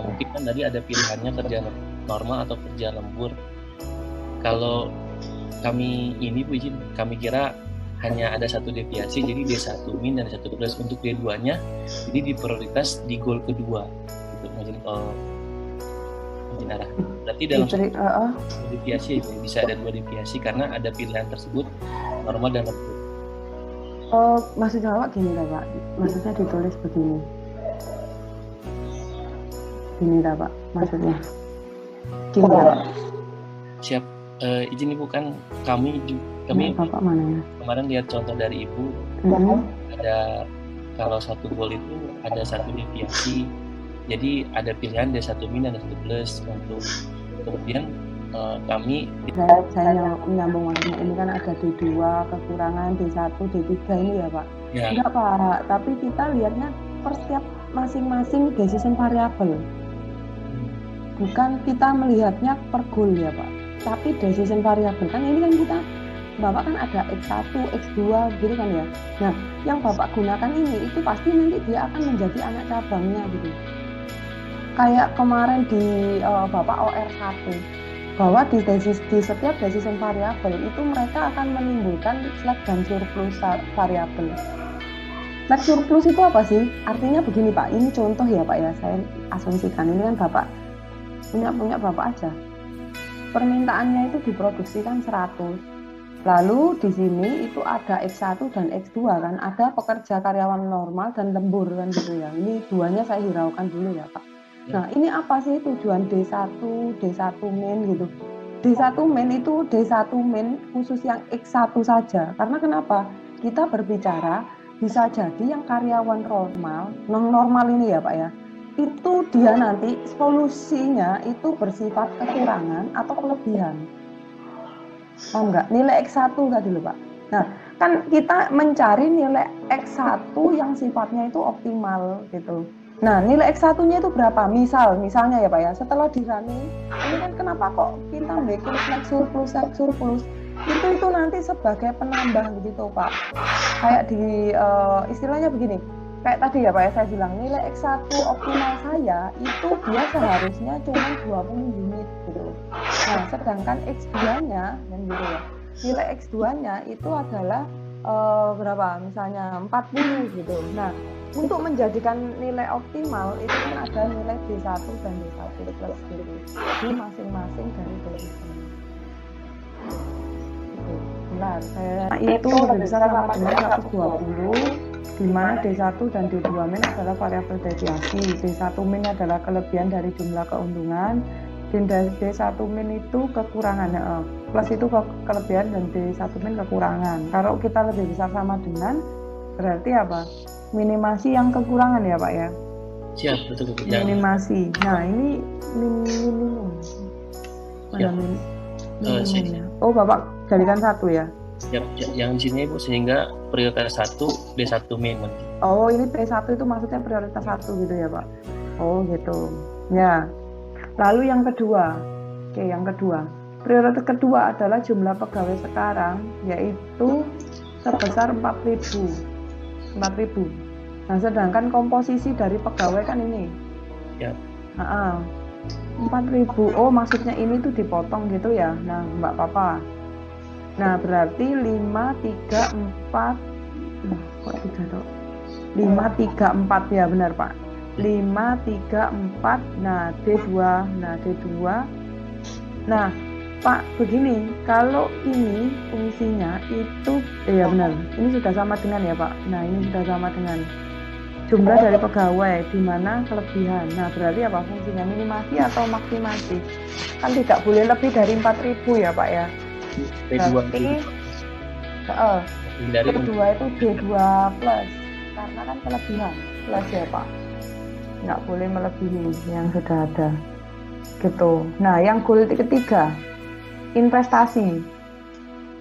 Mungkin kan tadi ada pilihannya kerja normal atau kerja lembur. Kalau kami ini Bu izin, kami kira hanya ada satu deviasi, jadi D1 min dan D1 plus. Untuk D2-nya, jadi diprioritas di gol kedua. Gitu, izin arah. Berarti dalam deviasi ya, bisa ada 2 deviasi karena ada pilihan tersebut normal dan lembur. Maksudnya Pak gini lah Pak, maksudnya ditulis begini. Gini lah Pak, maksudnya. Gini lah Pak. Siap. Izin Ibu, kan kami Bapak mana ya? Kemarin lihat contoh dari Ibu, ada kalau satu gol itu ada satu deviasi, jadi ada pilihan D1 min dan D1 plus. Untuk kemudian kami saya menyambung maksudnya, ini kan ada D2 kekurangan, D1, D3 ini ya Pak? Ya. Enggak Pak, tapi kita lihatnya per setiap masing-masing decision variable, bukan kita melihatnya per goal ya Pak, tapi decision variable. Kan ini kan kita, Bapak kan ada X1, X2 gitu kan ya. Nah, yang Bapak gunakan ini itu pasti nanti dia akan menjadi anak cabangnya gitu. Kayak kemarin di Bapak OR1, bahwa di setiap decision variable itu mereka akan menimbulkan slack dan surplus variable. Slack surplus itu apa sih? Artinya begini Pak, ini contoh ya Pak ya, saya asumsikan ini kan Bapak punya Bapak aja. Permintaannya itu diproduksikan 100. Lalu di sini itu ada X1 dan X2 kan, ada pekerja karyawan normal dan lembur kan gitu ya. Ini duanya saya hiraukan dulu ya Pak. Nah ini apa sih tujuan D1 min gitu. D1 min itu D1 min khusus yang X1 saja. Karena kenapa? Kita berbicara bisa jadi yang karyawan normal, non-normal ini ya Pak ya, itu dia nanti solusinya itu bersifat kekurangan atau kelebihan. Paham nggak? Nilai X1 tadi loh Pak. Nah, kan kita mencari nilai X1 yang sifatnya itu optimal gitu. Nah, nilai X1-nya itu berapa? Misalnya ya Pak ya, setelah di running, ini kan kenapa kok kita bikin slack surplus, itu nanti sebagai penambah begitu Pak. Kayak di istilahnya begini, kayak tadi ya Pak ya, saya bilang nilai X1 optimal saya itu dia seharusnya cuma 20 unit gitu. Nah, sedangkan X2-nya dan gitu ya, nilai X2-nya itu adalah berapa? Misalnya 40 gitu. Nah, untuk menjadikan nilai optimal itu kan ada nilai D1 dan D1 plus gitu di masing-masing dari deviation. Itu. Benar, itu lebih besar sama dengan 120, di mana D1 dan D2 min adalah variabel deviasi. D1 min adalah kelebihan dari jumlah keuntungan, dan D1 min itu kekurangan, plus itu kelebihan dan D1 min kekurangan. Kalau kita lebih besar sama dengan, berarti apa? Minimasi yang kekurangan ya Pak ya? Siap, betul. Minimasi. Nah ini minimum. Mana minimumnya? Oh Bapak jadikan 1 ya? Siap, yang di sini Bu, sehingga prioritas 1 D1 min. Oh, ini P1 itu maksudnya prioritas 1 gitu ya, Pak? Oh, gitu. Ya. Lalu yang kedua. Oke, yang kedua. Prioritas kedua adalah jumlah pegawai sekarang, yaitu sebesar 4.000. Nah, sedangkan komposisi dari pegawai kan ini. Ya. 4.000. Oh, maksudnya ini tuh dipotong gitu ya. Nah, Mbak Papa. Nah, berarti 5, 3, 4. Kok 3 toh? 5, 3, 4 ya, benar Pak. 5, 3, 4. Nah, D2. Nah, Pak, begini, kalau ini fungsinya itu, ya benar, ini sudah sama dengan ya Pak. Nah, ini sudah sama dengan jumlah dari pegawai, di mana kelebihan. Nah, berarti apa fungsinya? Minimasi atau maksimasi? Kan tidak boleh lebih dari 4.000 ya Pak ya. Berarti kedua itu D2 plus, karena kan kelebihan plus ya Pak. Nggak boleh melebihi yang sudah ada. Gitu. Nah, yang goal ketiga, investasi.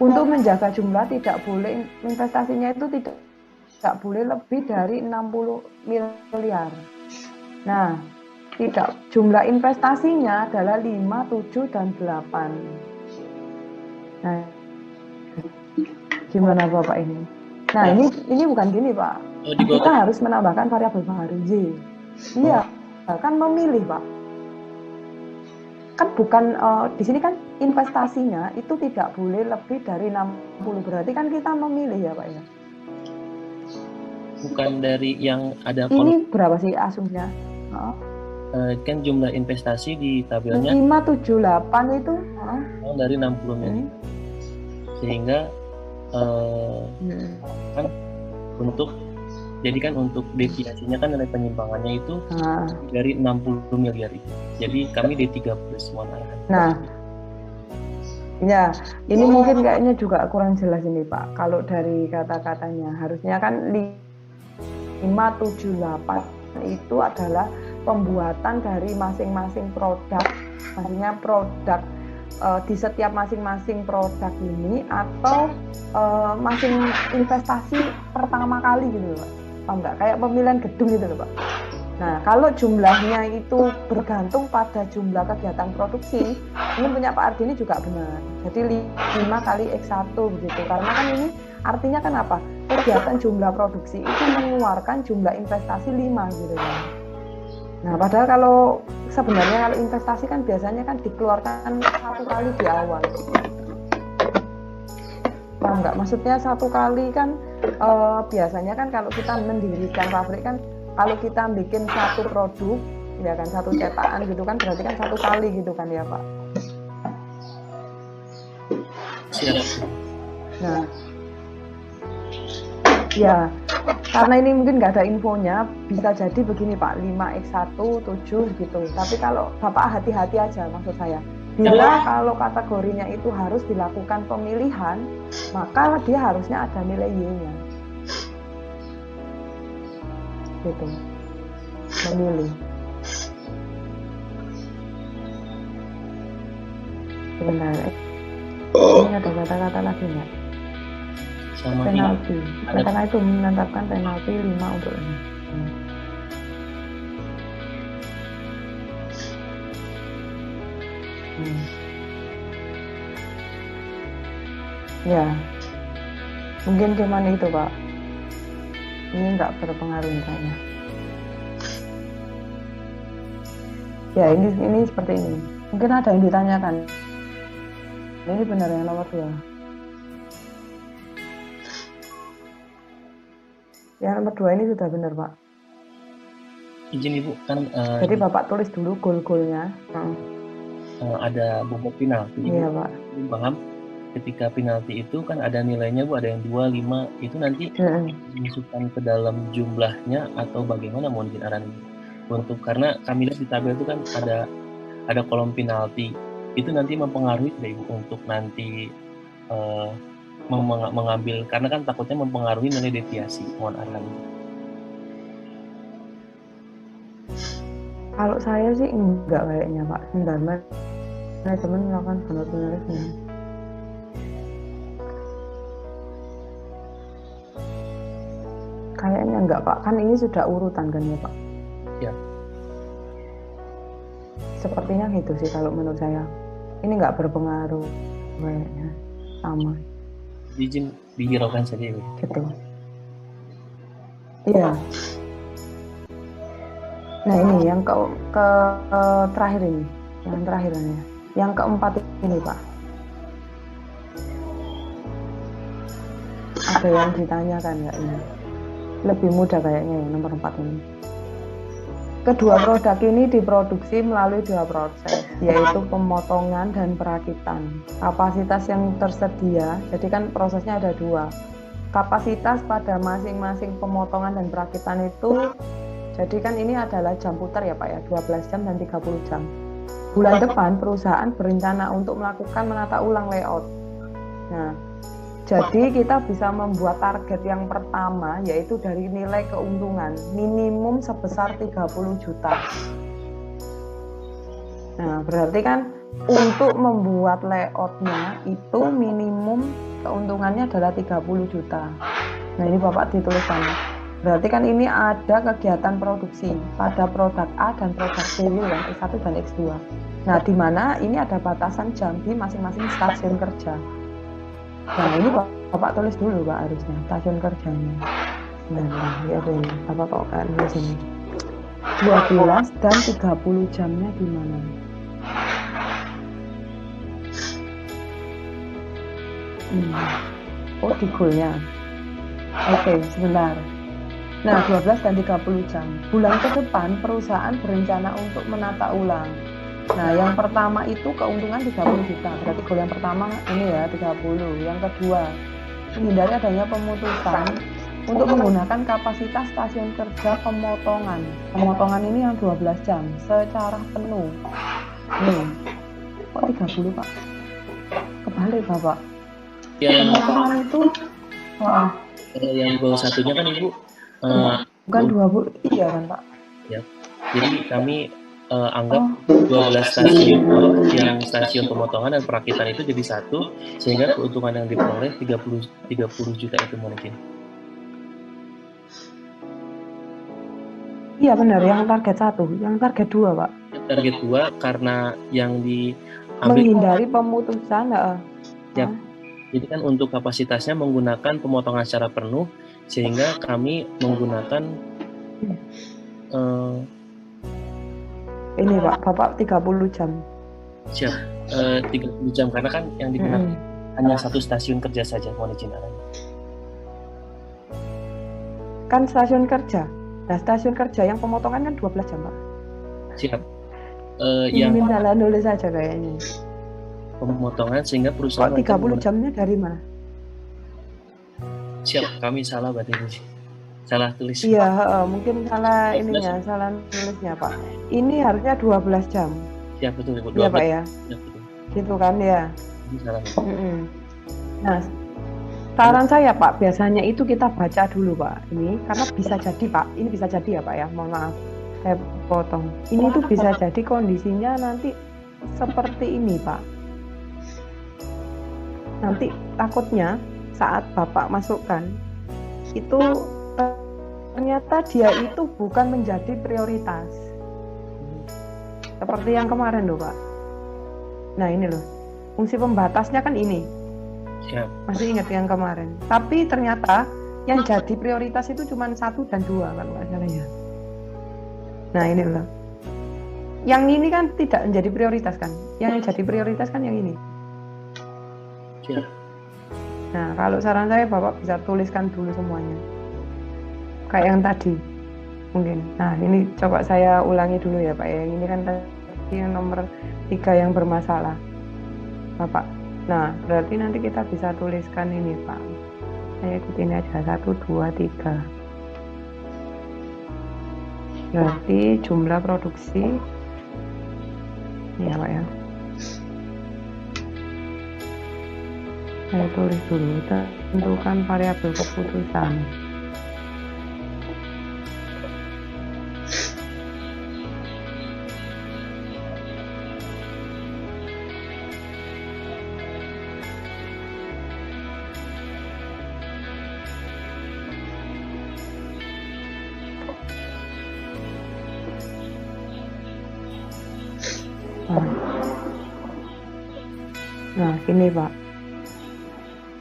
Untuk menjaga jumlah tidak boleh, investasinya itu tidak boleh lebih dari 60 miliar. Nah, jumlah investasinya adalah 5, 7, dan 8. Nah, gimana Bapak ini? Nah, ini bukan gini Pak. Kita harus menambahkan variabel baru Y. Iya, kan memilih Pak. Kan bukan di sini kan investasinya itu tidak boleh lebih dari 60, berarti kan kita memilih ya Pak ya. Bukan dari yang ada ini berapa sih asumsinya? Kan jumlah investasi di tabelnya 5, 7, 8 itu dari 60 miliar. Sehingga kan untuk deviasinya kan nilai penyimpangannya itu dari 60 miliar itu. Jadi kami D3 plus arahan. Nah, ya, ini mungkin kayaknya juga kurang jelas ini Pak. Kalau dari kata-katanya harusnya kan 5, 7, 8 itu adalah pembuatan dari masing-masing produk. Maksudnya produk di setiap masing-masing produk ini atau masing investasi pertama kali gitu loh Pak. Paham nggak? Kayak pemilihan gedung gitu loh Pak. Nah, kalau jumlahnya itu bergantung pada jumlah kegiatan produksi, ini punya Pak Ardi ini juga benar. Jadi 5 kali X1 begitu. Karena kan ini artinya kan apa? Kegiatan jumlah produksi itu mengeluarkan jumlah investasi 5 gitu kan. Nah, padahal kalau investasi kan biasanya kan dikeluarkan 1 kali di awal. Paham nggak? Maksudnya 1 kali kan biasanya kan kalau kita mendirikan pabrik kan, kalau kita bikin 1 produk ya kan, 1 cetakan gitu kan, berarti kan 1 kali gitu kan ya Pak. Nah, ya karena ini mungkin nggak ada infonya, bisa jadi begini Pak, 5x1 7 gitu. Tapi kalau Bapak hati-hati aja, maksud saya, bila kalau kategorinya itu harus dilakukan pemilihan, maka dia harusnya ada nilai Y-nya gitu, memilih. Sebentar, ini ada kata-kata lagi nggak? Penalti. Karena itu menetapkan penalti 5 untuk ini. Ya, mungkin cuman itu Pak. Ini nggak berpengaruh misalnya. Ya, ini seperti ini. Mungkin ada yang ditanyakan. Ini benar yang nomor 2. Yang nomor 2 ini sudah benar Pak. Izin Ibu, kan jadi Bapak tulis dulu goal-goalnya. Ada bobot penalti. Iya Pak. Paham? Ketika penalti itu kan ada nilainya Bu, ada yang 2, 5, itu nanti dimasukkan ke dalam jumlahnya atau bagaimana mohon izin arahan untuk, karena kami lihat di tabel itu kan ada kolom penalti, itu nanti mempengaruhi tidak Ibu untuk nanti mengambil, karena kan takutnya mempengaruhi nilai deviasi, mohon arahan. Kalau saya sih enggak kayaknya Pak. Sebentar, manajemen melakukan benar-benarnya. Kayaknya enggak Pak? Kan ini sudah urutan kan ya Pak? Ya. Sepertinya gitu sih kalau menurut saya. Ini nggak berpengaruh kayaknya, sama. Izin dihiraukan saja ya. Gitu. Iya. Nah ini yang terakhir ini, yang terakhir ini, yang keempat ini Pak. Ada yang ditanyakan nggak ini? Lebih mudah kayaknya yang nomor 4 ini. Kedua produk ini diproduksi melalui 2 proses, yaitu pemotongan dan perakitan. Kapasitas yang tersedia, jadi kan prosesnya ada 2. Kapasitas pada masing-masing pemotongan dan perakitan itu, jadi kan ini adalah jam putar ya Pak ya, 12 jam dan 30 jam. Bulan depan perusahaan berencana untuk melakukan menata ulang layout. Nah, jadi kita bisa membuat target yang pertama yaitu dari nilai keuntungan minimum sebesar 30 juta. Nah, berarti kan untuk membuat layoutnya itu minimum keuntungannya adalah 30 juta. Nah, ini Bapak dituliskan. Berarti kan ini ada kegiatan produksi pada produk A dan produk B yang X1 dan X2. Nah, di mana ini ada batasan jam di masing-masing stasiun kerja. Nah, ini Bapak tulis dulu Pak harusnya stasiun kerjanya. Nah, ya deh, Bapak kok kan tulis ini. 12 dan 30 jamnya di mana? Oh, di goalnya. Oke, sebentar. Nah, 12 dan 30 jam. Bulan ke depan perusahaan berencana untuk menata ulang. Nah, yang pertama itu keuntungan 30 juta. Berarti goal yang pertama ini ya 30. Yang kedua, menghindari adanya pemutusan untuk menggunakan kapasitas stasiun kerja pemotongan. Pemotongan ini yang 12 jam secara penuh. Kok 30 Pak? Kebalik Bapak. Yang Pemotongan itu yang bawah satunya kan Ibu bukan 20, iya kan Pak? Ya. Jadi kami anggap 12 stasiun yang stasiun pemotongan dan perakitan itu jadi satu, sehingga keuntungan yang diperoleh 30 juta itu mungkin. Iya benar, yang target 1, yang target 2 Pak. Target 2 karena yang diambil menghindari pemutusan. Ya. Jadi kan untuk kapasitasnya menggunakan pemotongan secara penuh, sehingga kami menggunakan ini Pak, Bapak 30 jam. Siap, 30 jam karena kan yang digunakan hanya satu stasiun kerja saja, mohon izin arahnya. Kan stasiun kerja. Nah, stasiun kerja yang pemotongan kan 12 jam Pak. Siap. Yang salah nulis saja kayaknya. Pemotongan sehingga perusahaan. Kok 30 jamnya dari mana? Siap, kami salah berarti ini. Salah tulis. Iya, mungkin salah ininya, salah nulisnya Pak. Ini harusnya 12 jam. Siap, betul Ibu. Iya Pak ya. Siap, betul. Gitu kan ya. Ini salah. Nah, saran saya Pak, biasanya itu kita baca dulu Pak. Ini karena bisa jadi Pak, ini bisa jadi ya Pak ya. Mohon maaf, saya potong. Ini tuh bisa jadi kondisinya nanti seperti ini Pak. Nanti takutnya saat Bapak masukkan itu ternyata dia itu bukan menjadi prioritas seperti yang kemarin loh Pak. Nah ini loh, fungsi pembatasnya kan ini. Siap. Masih ingat yang kemarin. Tapi ternyata yang jadi prioritas itu cuma 1 dan 2 kalau nggak salah ya. Nah ini loh, yang ini kan tidak menjadi prioritas kan. Yang jadi prioritas kan yang ini. Siap. Nah kalau saran saya Bapak bisa tuliskan dulu semuanya kayak yang tadi mungkin. Nah ini coba saya ulangi dulu ya Pak ya. Ini kan tadi yang nomor 3 yang bermasalah Bapak. Nah berarti nanti kita bisa tuliskan ini Pak. Saya ikutin aja 1, 2, 3. Berarti jumlah produksi ini ya Pak ya. Saya tulis dulu, tentukan variabel keputusan. Nah, ini Pak.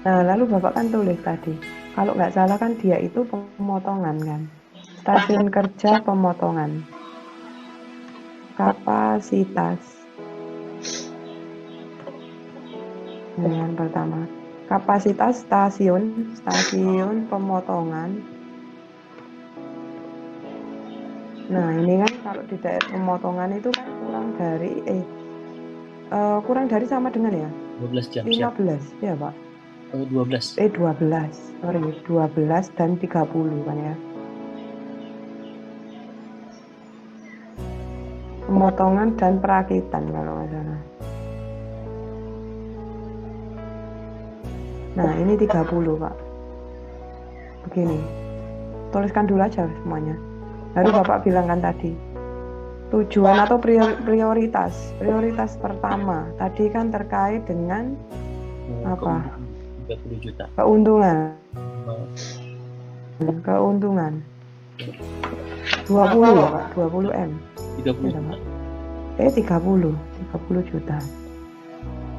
Nah, lalu Bapak kan tulis tadi, kalau nggak salah kan dia itu pemotongan kan. Stasiun kerja pemotongan. Kapasitas. Nah, yang pertama. Kapasitas stasiun pemotongan. Nah, ini kan kalau di daerah pemotongan itu kan kurang dari sama dengan ya? 12 jam siap. 15 ya Pak? 12. 12. Sorry, 12 dan 30 kan ya. Pemotongan dan perakitan kalau nggak salah. Nah, ini 30 Pak. Begini. Tuliskan dulu aja semuanya. Lalu Bapak bilang kan tadi, tujuan atau prioritas. Prioritas pertama tadi kan terkait dengan apa? 30 juta. Keuntungan. Keuntungan. 20 ya Pak, 20 M. 30 juta. 30 juta.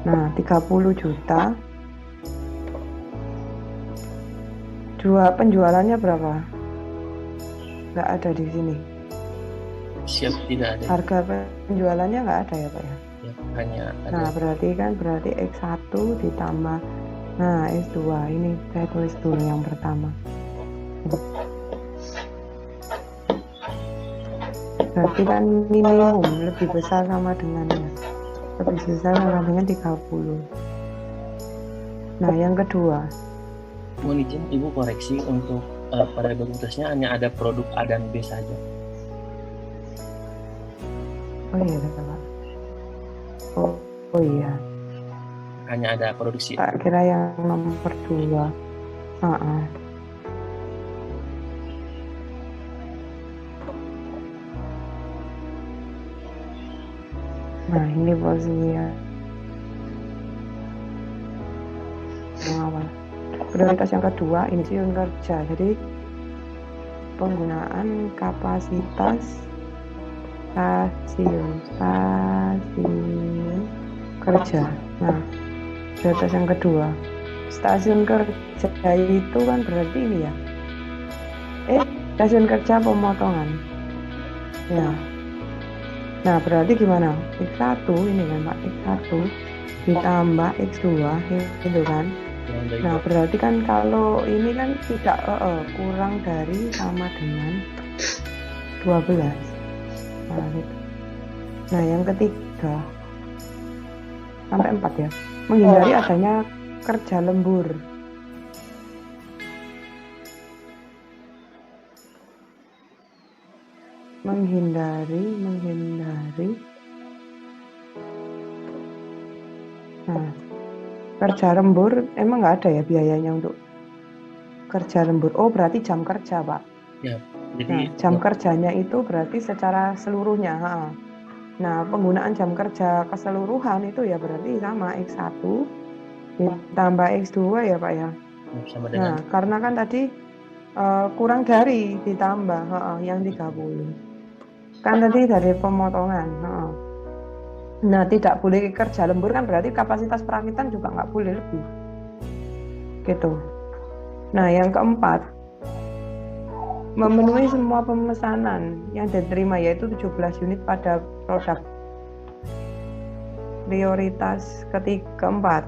Nah, 30 juta. Penjualannya berapa? Nggak ada di sini. Siap, tidak ada. Harga penjualannya nggak ada ya Pak ya? Ya, hanya ada. Nah, berarti X1 ditambah. Nah, S2 ini saya tulis dulu yang pertama. Berarti kan minimum lebih besar sama dengannya. Lebih besar sama dengan 30. Nah, yang kedua. Mohon izin Ibu koreksi untuk pada dokumentasinya hanya ada produk A dan B saja. Oh iya, Pak. Oh iya. Hanya ada produksi. Tak kira yang nomor 2. Nah, ini posisinya yang awal. Prioritas yang kedua, ini stasiun kerja. Jadi penggunaan kapasitas stasiun kerja. Nah, prioritas yang kedua, stasiun kerja itu kan berarti ini ya. Stasiun kerja pemotongan. Ya. Nah, berarti gimana? X1 ini kan Pak, X1 ditambah X2 itu kan. Nah, berarti kan kalau ini kan tidak kurang dari sama dengan 12. Nah, gitu. Nah, yang ketiga sampai 4 ya. Menghindari adanya kerja lembur. Menghindari. Nah, kerja lembur emang nggak ada ya biayanya untuk kerja lembur. Oh, berarti jam kerja Pak. Ya, jadi jam kerjanya itu berarti secara seluruhnya. Nah, penggunaan jam kerja keseluruhan itu ya berarti sama X1 ditambah X2 ya Pak ya. Sama dengan. Nah, karena kan tadi kurang dari ditambah yang 30. Kan tadi dari pemotongan. Nah, tidak boleh kerja lembur kan berarti kapasitas perakitan juga nggak boleh lebih. Gitu. Nah, yang keempat, memenuhi semua pemesanan yang diterima yaitu 17 unit pada produk. Prioritas keempat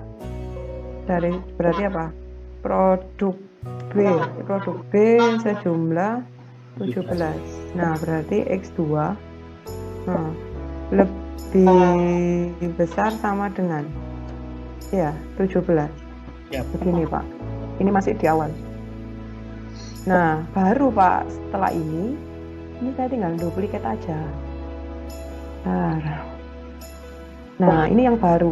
dari berarti apa? Produk B sejumlah 17. Nah, berarti X2 lebih besar sama dengan 17. Ya. Begini Pak, ini masih di awal. Nah, baru Pak setelah ini saya tinggal duplikat aja. Nah, ini yang baru.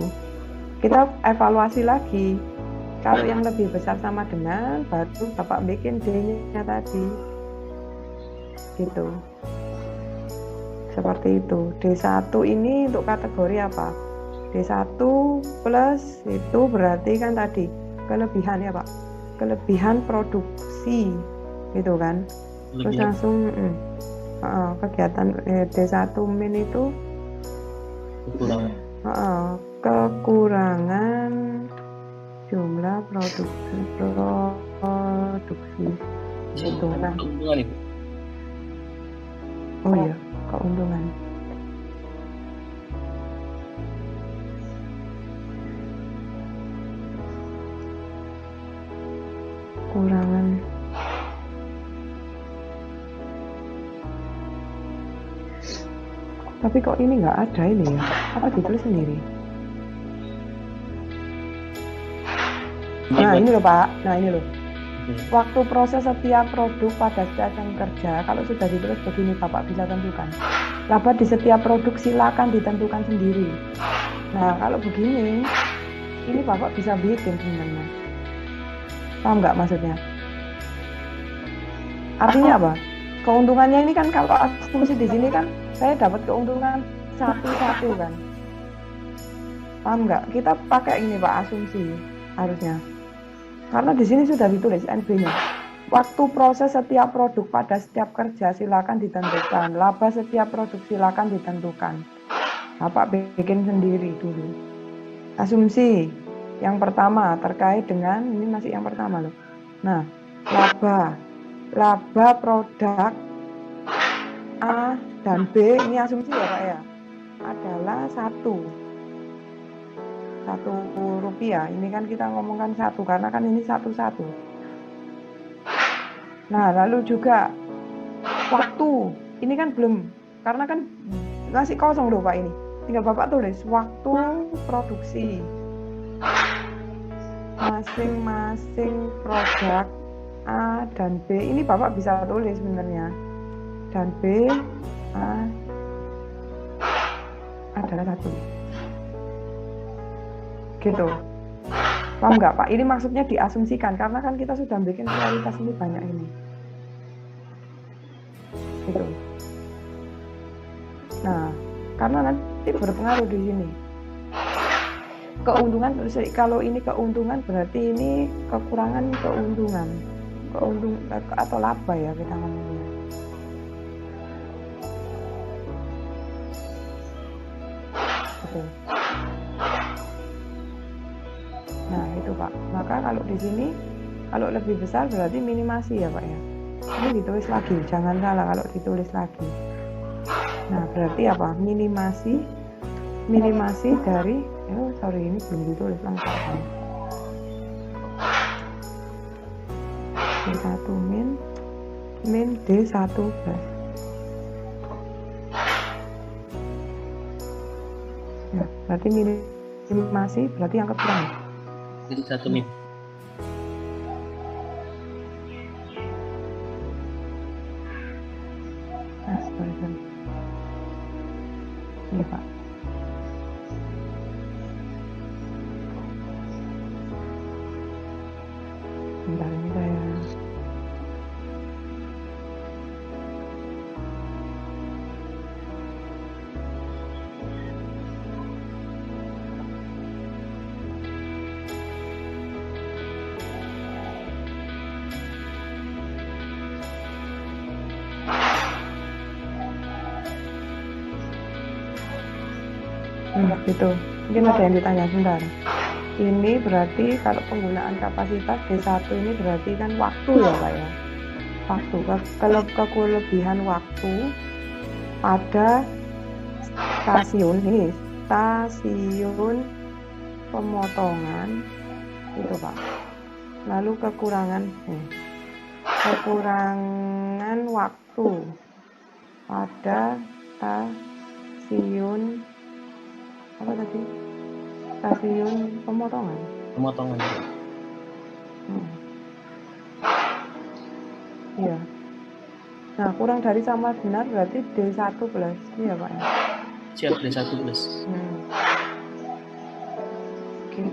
Kita evaluasi lagi. Kalau yang lebih besar sama dengan, baru Bapak bikin D-nya tadi. Gitu. Seperti itu. D1 ini untuk kategori apa? D1 plus itu berarti kan tadi kelebihan ya Pak. Kelebihan produksi gitu kan. Terus langsung kegiatan D1 min itu kekurangan jumlah produksi keuntungan. Keuntungan Ibu. Oh iya, keuntungan. Kekurangan. Tapi kok ini nggak ada ini ya? Apa ditulis sendiri? Nah ini loh Pak, nah ini loh. Waktu proses setiap produk pada setiap jam kerja, kalau sudah ditulis begini Bapak bisa tentukan. Laba di setiap produk silakan ditentukan sendiri. Nah kalau begini, ini Bapak bisa bikin sebenarnya. Paham nggak maksudnya? Artinya apa? Keuntungannya ini kan kalau asumsi di sini kan saya dapat keuntungan satu kan. Paham nggak? Kita pakai ini Pak asumsi harusnya. Karena di sini sudah ditulis NB-nya. Waktu proses setiap produk pada setiap kerja silakan ditentukan. Laba setiap produk silakan ditentukan. Bapak bikin sendiri dulu. Asumsi yang pertama terkait dengan ini masih yang pertama loh. Nah, laba produk A dan B ini asumsi ya Pak ya. Adalah satu rupiah. Ini kan kita ngomongkan satu karena kan ini satu. Nah lalu juga waktu ini kan belum, karena kan masih kosong loh Pak ini. Tinggal Bapak tulis waktu produksi masing-masing produk A dan B. Ini Bapak bisa tulis sebenarnya. Dan B A adalah satu. Gitu. Paham nggak Pak? Ini maksudnya diasumsikan karena kan kita sudah bikin realitas ini banyak ini. Gitu. Nah, karena nanti berpengaruh di sini. Keuntungan, kalau ini keuntungan berarti ini kekurangan keuntungan. Atau laba ya kita ngomongnya. Gitu. Nah itu Pak, maka kalau di sini kalau lebih besar berarti minimasi ya Pak ya. Ini ditulis lagi, jangan salah kalau ditulis lagi. Nah berarti apa? Minimasi dari ini belum ditulis lengkap. D1 min D1 plus. Nah berarti minimasi berarti yang kekurangan. Jadi 1 min. Sorry. Ini Pak. Bentar ini saya. Gitu. Mungkin ada yang ditanya sebentar. Ini berarti kalau penggunaan kapasitas D1 ini berarti kan waktu ya Pak ya. Waktu. Kalau kelebihan waktu pada stasiun ini, stasiun pemotongan itu Pak. Lalu kekurangan waktu pada stasiun apa tadi? Stasiun pemotongan. Iya. Nah, kurang dari sama benar berarti D1 plus. Iya, Pak ya. Siap, D1 plus. Gitu.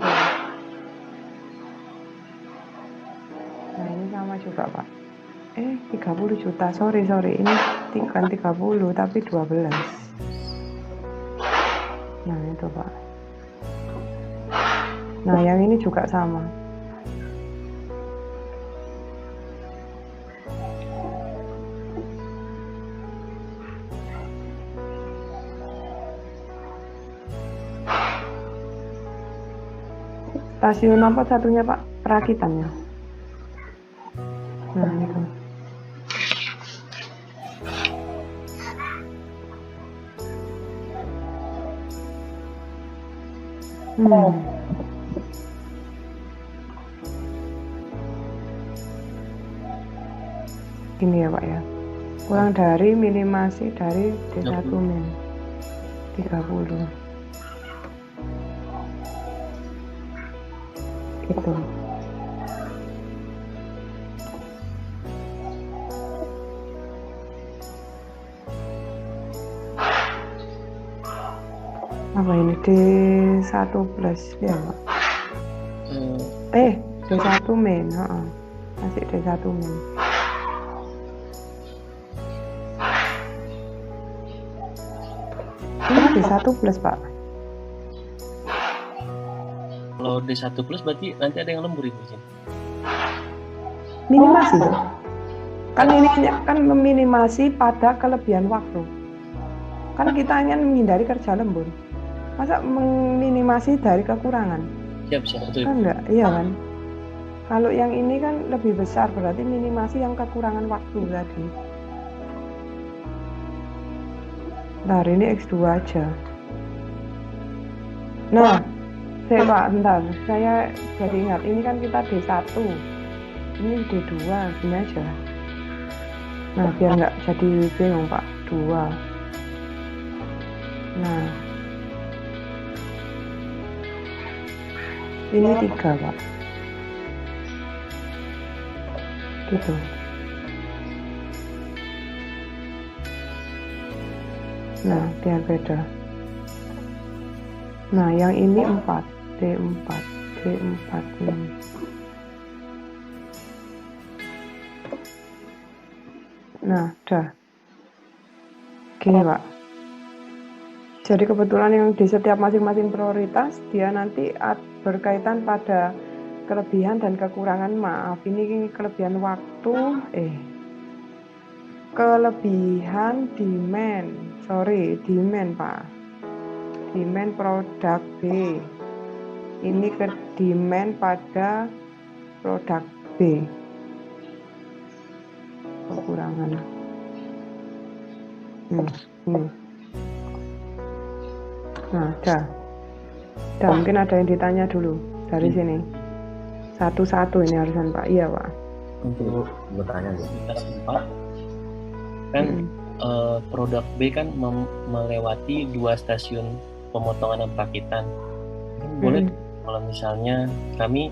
Nah, ini sama juga, Pak. 30 juta. Sorry. Ini bukan 30 tapi 12. Nah itu Pak. Nah yang ini juga sama. Stasiun apa satunya Pak? Perakitannya. Nah itu. Gini ya Pak ya. Kurang dari minimasi dari D1 min 30. Gitu. Apa ini D1 plus ya Pak? D1 min, masih D1 min. Ini D1 plus Pak. Kalau D1 plus berarti nanti ada yang lembur Ibu Jin. Minimasi tuh. Kan ini kan meminimasi pada kelebihan waktu. Kan kita ingin menghindari kerja lembur. Masa meminimasi dari kekurangan? Siap, betul. Kan enggak, iya kan? Kalau yang ini kan lebih besar, berarti minimasi yang kekurangan waktu tadi. Nah, ini X2 aja. Nah, bentar, saya jadi ingat, ini kan kita D1, ini D2, gini aja. Nah, biar nggak jadi bingung Pak, 2. Nah, ini 3 Pak. Gitu. Nah, biar beda. Nah, yang ini 4, D4 ini. Nah, udah. Gini Pak. Jadi kebetulan yang di setiap masing-masing prioritas, dia nanti berkaitan pada kelebihan dan kekurangan. Maaf, ini kelebihan waktu, kelebihan demand Pak. Demand produk B. Ini ke demand pada produk B. Kekurangan. Nah, dah mungkin ada yang ditanya dulu dari sini. Satu-satu ini harusan Pak. Iya Pak. Untuk bertanya nih. Kan produk B kan melewati 2 stasiun pemotongan dan perakitan. Boleh kalau misalnya kami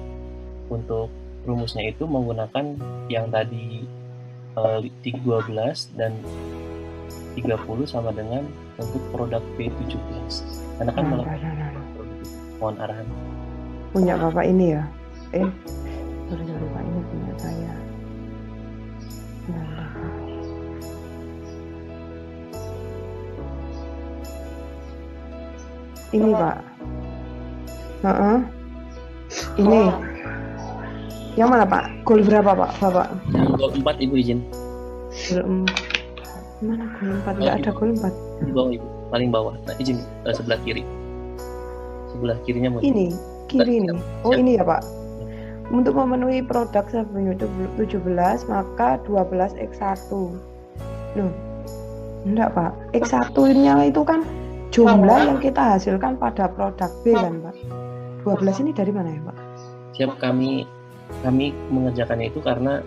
untuk rumusnya itu menggunakan yang tadi 12 dan 30 sama dengan untuk produk B17. Karena kan mohon arahan. Punya Bapak ini ya? Sorry Pak, ini punya saya. Ini Pak. Ini. Yang mana Pak? Goal berapa Pak? Bapak? Yang goal 4 Ibu izin. Goal 4. Mana goal 4? Enggak ada goal 4. Di bawah Ibu, paling bawah. Nah, izin sebelah kiri. Sebelah kirinya mau. Ini, kiri ini. Oh, ini ya Pak. Untuk memenuhi produk sebanyak 17 maka 12x1. Loh. Enggak Pak. X1-nya itu kan jumlah yang kita hasilkan pada produk B kan Pak. 12 ini dari mana ya Pak? Siap, kami mengerjakannya itu karena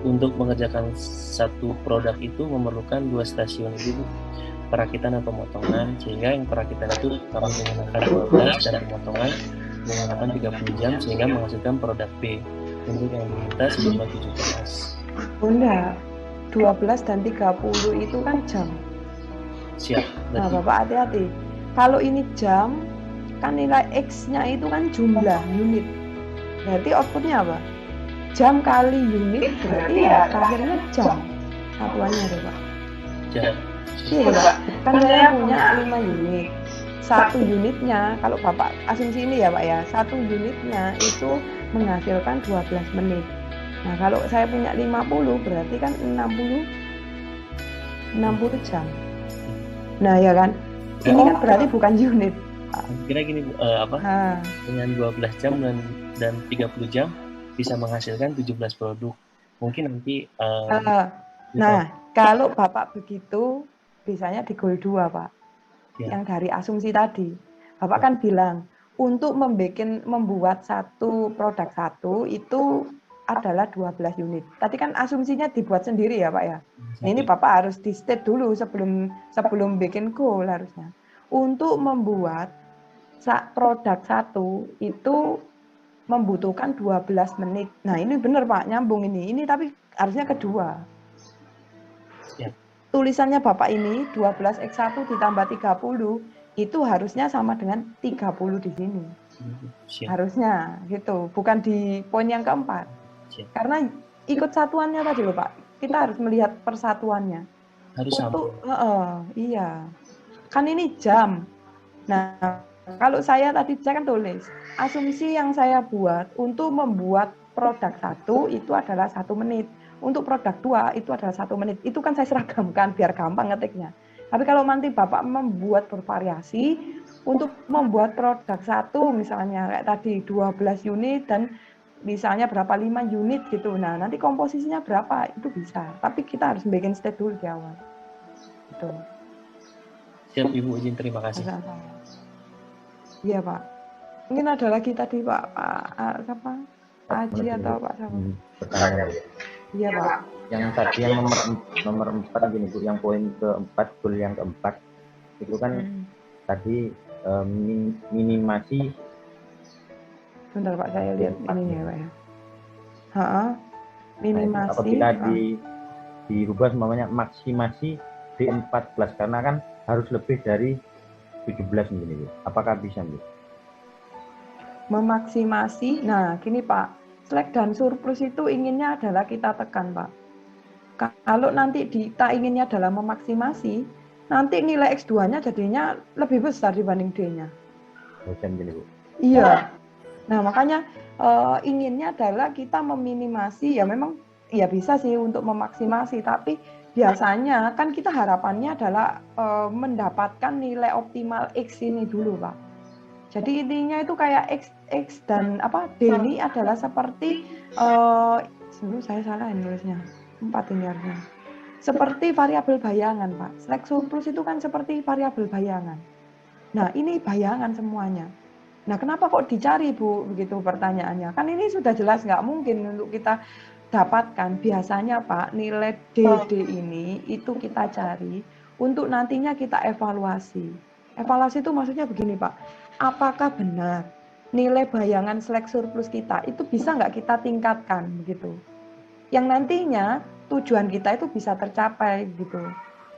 untuk mengerjakan satu produk itu memerlukan 2 stasiun itu, perakitan dan pemotongan, sehingga yang perakitan itu kami menggunakan 12 dan pemotongan menggunakan 30 jam sehingga menghasilkan produk B. Untuk yang diminta sejumlah 17. Bunda, 12 dan 30 itu kan jam. Siap. Nah Bapak hati-hati. Kalau ini jam, kan nilai X-nya itu kan jumlah unit. Berarti outputnya apa? Jam kali unit, berarti ya akhirnya jam. Satuannya ada Pak. Jam. Iya Pak. Kan saya punya 5 unit. 1 unitnya, kalau Bapak asumsi ini ya Pak ya, 1 unitnya itu menghasilkan 12 menit. Nah kalau saya punya 50 berarti kan 60 jam. Nah ya kan, ini kan berarti bukan unit, Kira gini Bu, dengan 12 jam dan 30 jam bisa menghasilkan 17 produk. Mungkin nanti nah, kalau Bapak begitu biasanya di goal 2, Pak. Ya. Yang dari asumsi tadi. Bapak kan bilang untuk membuat satu produk satu itu adalah 12 unit. Tadi kan asumsinya dibuat sendiri ya, Pak ya. Nah, ini Bapak harus di state dulu sebelum bikin goal harusnya. Untuk membuat produk satu itu membutuhkan 12 menit. Nah, ini benar Pak, nyambung ini. Ini tapi harusnya kedua. Ya. Tulisannya Bapak ini 12x1 ditambah 30 itu harusnya sama dengan 30 di sini. Siap. Harusnya gitu, bukan di poin yang keempat. Siap. Karena ikut satuannya tadi loh Pak. Kita harus melihat persatuannya. Harus iya. Kan ini jam. Nah, kalau saya kan tulis, asumsi yang saya buat untuk membuat produk satu itu adalah 1 menit. Untuk produk 2 itu adalah 1 menit. Itu kan saya seragamkan biar gampang ngetiknya. Tapi kalau nanti Bapak membuat bervariasi, untuk membuat produk satu misalnya kayak tadi 12 unit dan misalnya berapa 5 unit gitu. Nah, nanti komposisinya berapa itu bisa. Tapi kita harus bikin state dulu di awal. Gitu. Siap Ibu izin, terima kasih. Iya Pak. Mungkin ada lagi tadi Pak siapa? Pak Haji atau Pak siapa? Pertanyaan. Iya Pak. Yang tadi yang nomor 4 gini Bu, yang poin keempat, goal yang keempat itu kan tadi minimasi. Bentar Pak, saya lihat ini ya Pak ya. Minimasi. Apabila dirubah semuanya maksimasi D14 karena kan harus lebih dari 17 mili. Apakah bisa Bu? Memaksimasi. Nah, gini Pak, slack dan surplus itu inginnya adalah kita tekan Pak. Kalau nanti kita inginnya adalah memaksimasi, nanti nilai X2-nya jadinya lebih besar dibanding D-nya. Gini Bu. Iya. Nah, makanya inginnya adalah kita meminimasi, ya memang ya bisa sih untuk memaksimasi, tapi biasanya kan kita harapannya adalah mendapatkan nilai optimal X ini dulu, Pak. Jadi intinya itu kayak X dan D ini adalah seperti sebelum saya salah nulisnya. 4 ini harusnya. Seperti variabel bayangan, Pak. Slack surplus itu kan seperti variabel bayangan. Nah, ini bayangan semuanya. Nah, kenapa kok dicari, Bu? Begitu pertanyaannya. Kan ini sudah jelas nggak mungkin untuk kita dapatkan. Biasanya, Pak, nilai DD ini itu kita cari untuk nantinya kita evaluasi. Evaluasi itu maksudnya begini, Pak. Apakah benar nilai bayangan slack surplus kita itu bisa nggak kita tingkatkan, begitu? Yang nantinya tujuan kita itu bisa tercapai, gitu.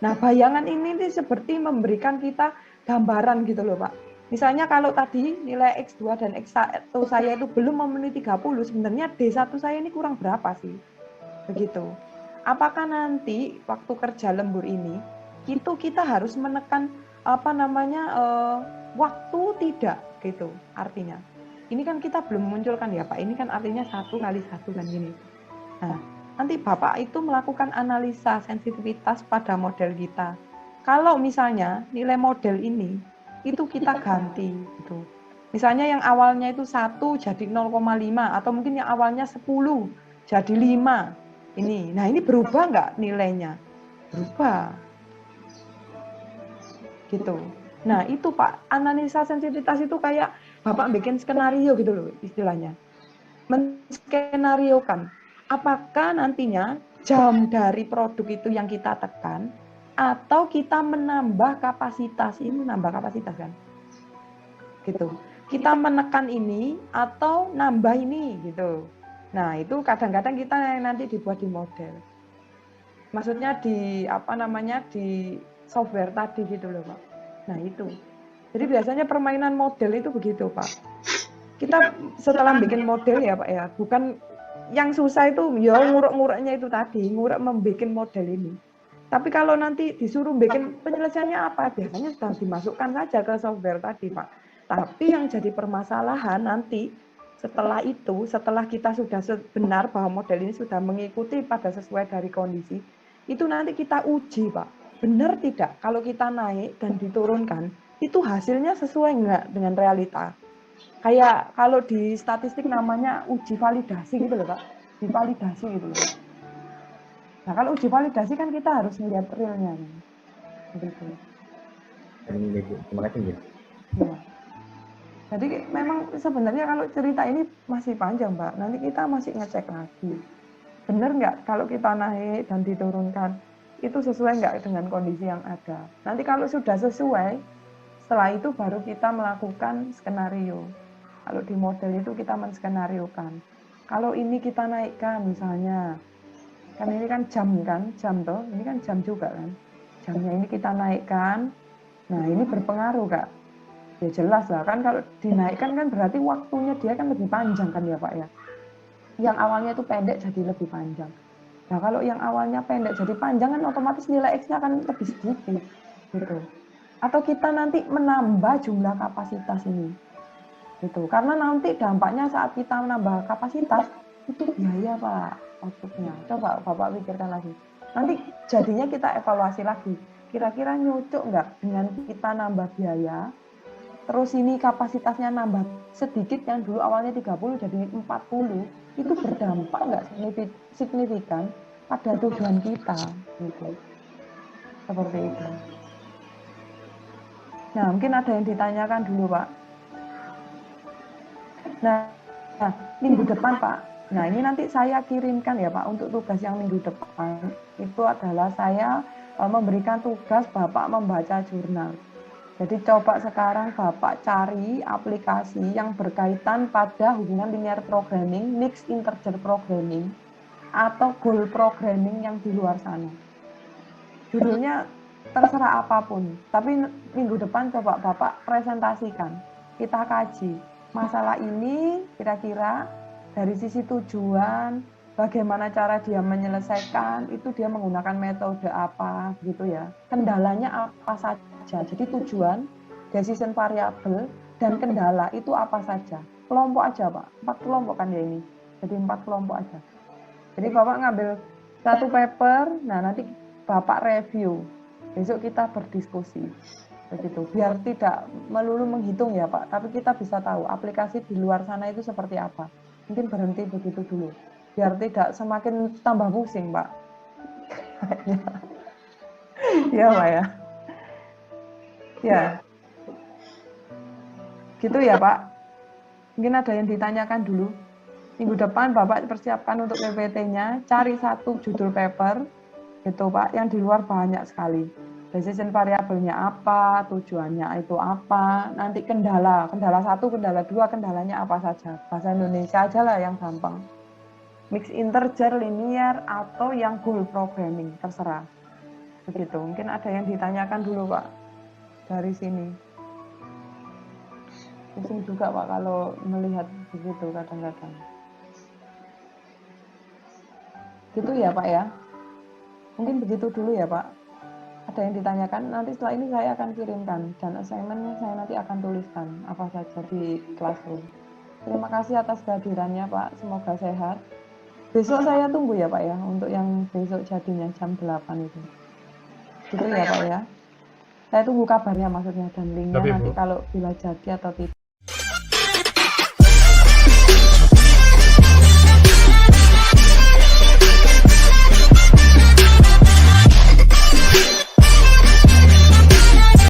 Nah, bayangan ini seperti memberikan kita gambaran gitu loh, Pak. Misalnya kalau tadi nilai X2 dan X1 saya itu belum memenuhi 30, sebenarnya D1 saya ini kurang berapa sih? Begitu. Apakah nanti waktu kerja lembur ini, itu kita harus menekan waktu tidak gitu artinya. Ini kan kita belum munculkan ya Pak, ini kan artinya 1 kali 1 kan gini. Nah, nanti Bapak itu melakukan analisa sensitivitas pada model kita. Kalau misalnya nilai model ini itu kita ganti gitu. Misalnya yang awalnya itu 1 jadi 0,5 atau mungkin yang awalnya 10 jadi 5. Ini. Nah, ini berubah nggak nilainya? Berubah. Gitu. Nah, itu Pak, analisa sensitivitas itu kayak Bapak bikin skenario gitu loh istilahnya. Menskenariokan apakah nantinya jam dari produk itu yang kita tekan atau kita menambah kapasitas. Ini menambah kapasitas kan? Gitu. Kita menekan ini atau nambah ini gitu. Nah, itu kadang-kadang kita nanti dibuat di model. Maksudnya di di software tadi gitu loh, Pak. Nah, itu. Jadi biasanya permainan model itu begitu, Pak. Kita setelah bikin model ya, Pak ya, bukan yang susah itu ya ngurek-ngureknya itu tadi, ngurek membuat model ini. Tapi kalau nanti disuruh bikin penyelesaiannya apa, biasanya sudah dimasukkan saja ke software tadi, Pak. Tapi yang jadi permasalahan nanti setelah itu, setelah kita sudah benar bahwa model ini sudah mengikuti pada sesuai dari kondisi, itu nanti kita uji, Pak. Benar tidak kalau kita naik dan diturunkan, itu hasilnya sesuai nggak dengan realita. Kayak kalau di statistik namanya uji validasi gitu loh Pak, divalidasi gitu loh. Nah kalau uji validasi kan kita harus melihat realnya kan. Begitu. Terima kasih Bu. Ya. Jadi memang sebenarnya kalau cerita ini masih panjang Pak, nanti kita masih ngecek lagi. Benar nggak kalau kita naik dan diturunkan, itu sesuai nggak dengan kondisi yang ada. Nanti kalau sudah sesuai, setelah itu baru kita melakukan skenario. Kalau di model itu kita menskenariokan. Kalau ini kita naikkan misalnya, kan ini kan jam toh, ini kan jam juga kan. Jamnya ini kita naikkan, nah ini berpengaruh Kak. Ya jelas lah kan kalau dinaikkan kan berarti waktunya dia kan lebih panjang kan ya Pak ya. Yang awalnya itu pendek jadi lebih panjang. Nah kalau yang awalnya pendek jadi panjang kan otomatis nilai X-nya akan lebih sedikit gitu. Atau kita nanti menambah jumlah kapasitas ini gitu. Karena nanti dampaknya saat kita menambah kapasitas itu biaya Pak outputnya. Coba Bapak pikirkan lagi. Nanti jadinya kita evaluasi lagi. Kira-kira nyocok nggak dengan kita nambah biaya, terus ini kapasitasnya nambah sedikit yang dulu awalnya 30 jadi 40, itu berdampak nggak signifikan pada tujuan kita gitu. Seperti itu. Nah mungkin ada yang ditanyakan dulu Pak. Nah minggu depan Pak, nah ini nanti saya kirimkan ya Pak untuk tugas yang minggu depan. Itu adalah saya memberikan tugas Bapak membaca jurnal. Jadi coba sekarang Bapak cari aplikasi yang berkaitan pada hubungan linear programming, mixed integer programming, atau goal programming yang di luar sana. Judulnya terserah apapun, tapi minggu depan coba Bapak presentasikan. Kita kaji masalah ini kira-kira dari sisi tujuan, bagaimana cara dia menyelesaikan, itu dia menggunakan metode apa gitu ya. Kendalanya apa saja. Jadi tujuan, decision variable, dan kendala itu apa saja. Kelompok aja Pak, 4 kelompok kan ya ini. Jadi 4 kelompok aja. Jadi Bapak ngambil satu paper, nah nanti Bapak review. Besok kita berdiskusi. Begitu. Biar tidak melulu menghitung ya Pak, tapi kita bisa tahu aplikasi di luar sana itu seperti apa. Mungkin berhenti begitu dulu. Biar tidak semakin tambah pusing Pak. Ya Pak ya. Ya, gitu ya Pak. Mungkin ada yang ditanyakan dulu. Minggu depan Bapak persiapkan untuk PPT-nya, cari satu judul paper, gitu Pak, yang di luar banyak sekali. Decision variabelnya apa, tujuannya itu apa, nanti kendala 1, kendala 2, kendalanya apa saja. Bahasa Indonesia aja lah yang gampang. Mixed integer, linear, atau yang goal programming, terserah. Begitu, mungkin ada yang ditanyakan dulu Pak. Dari sini pusing juga Pak kalau melihat begitu kadang-kadang gitu ya Pak ya, mungkin begitu dulu ya Pak. Ada yang ditanyakan, nanti setelah ini saya akan kirimkan dan assignment-nya saya nanti akan tuliskan apa saja di classroom. Terima kasih atas kehadirannya Pak, semoga sehat. Besok saya tunggu ya Pak ya untuk yang besok jadinya jam 8 itu gitu ya Pak ya. Saya tunggu kabarnya maksudnya dan linknya nanti kalau bila jadi atau tidak.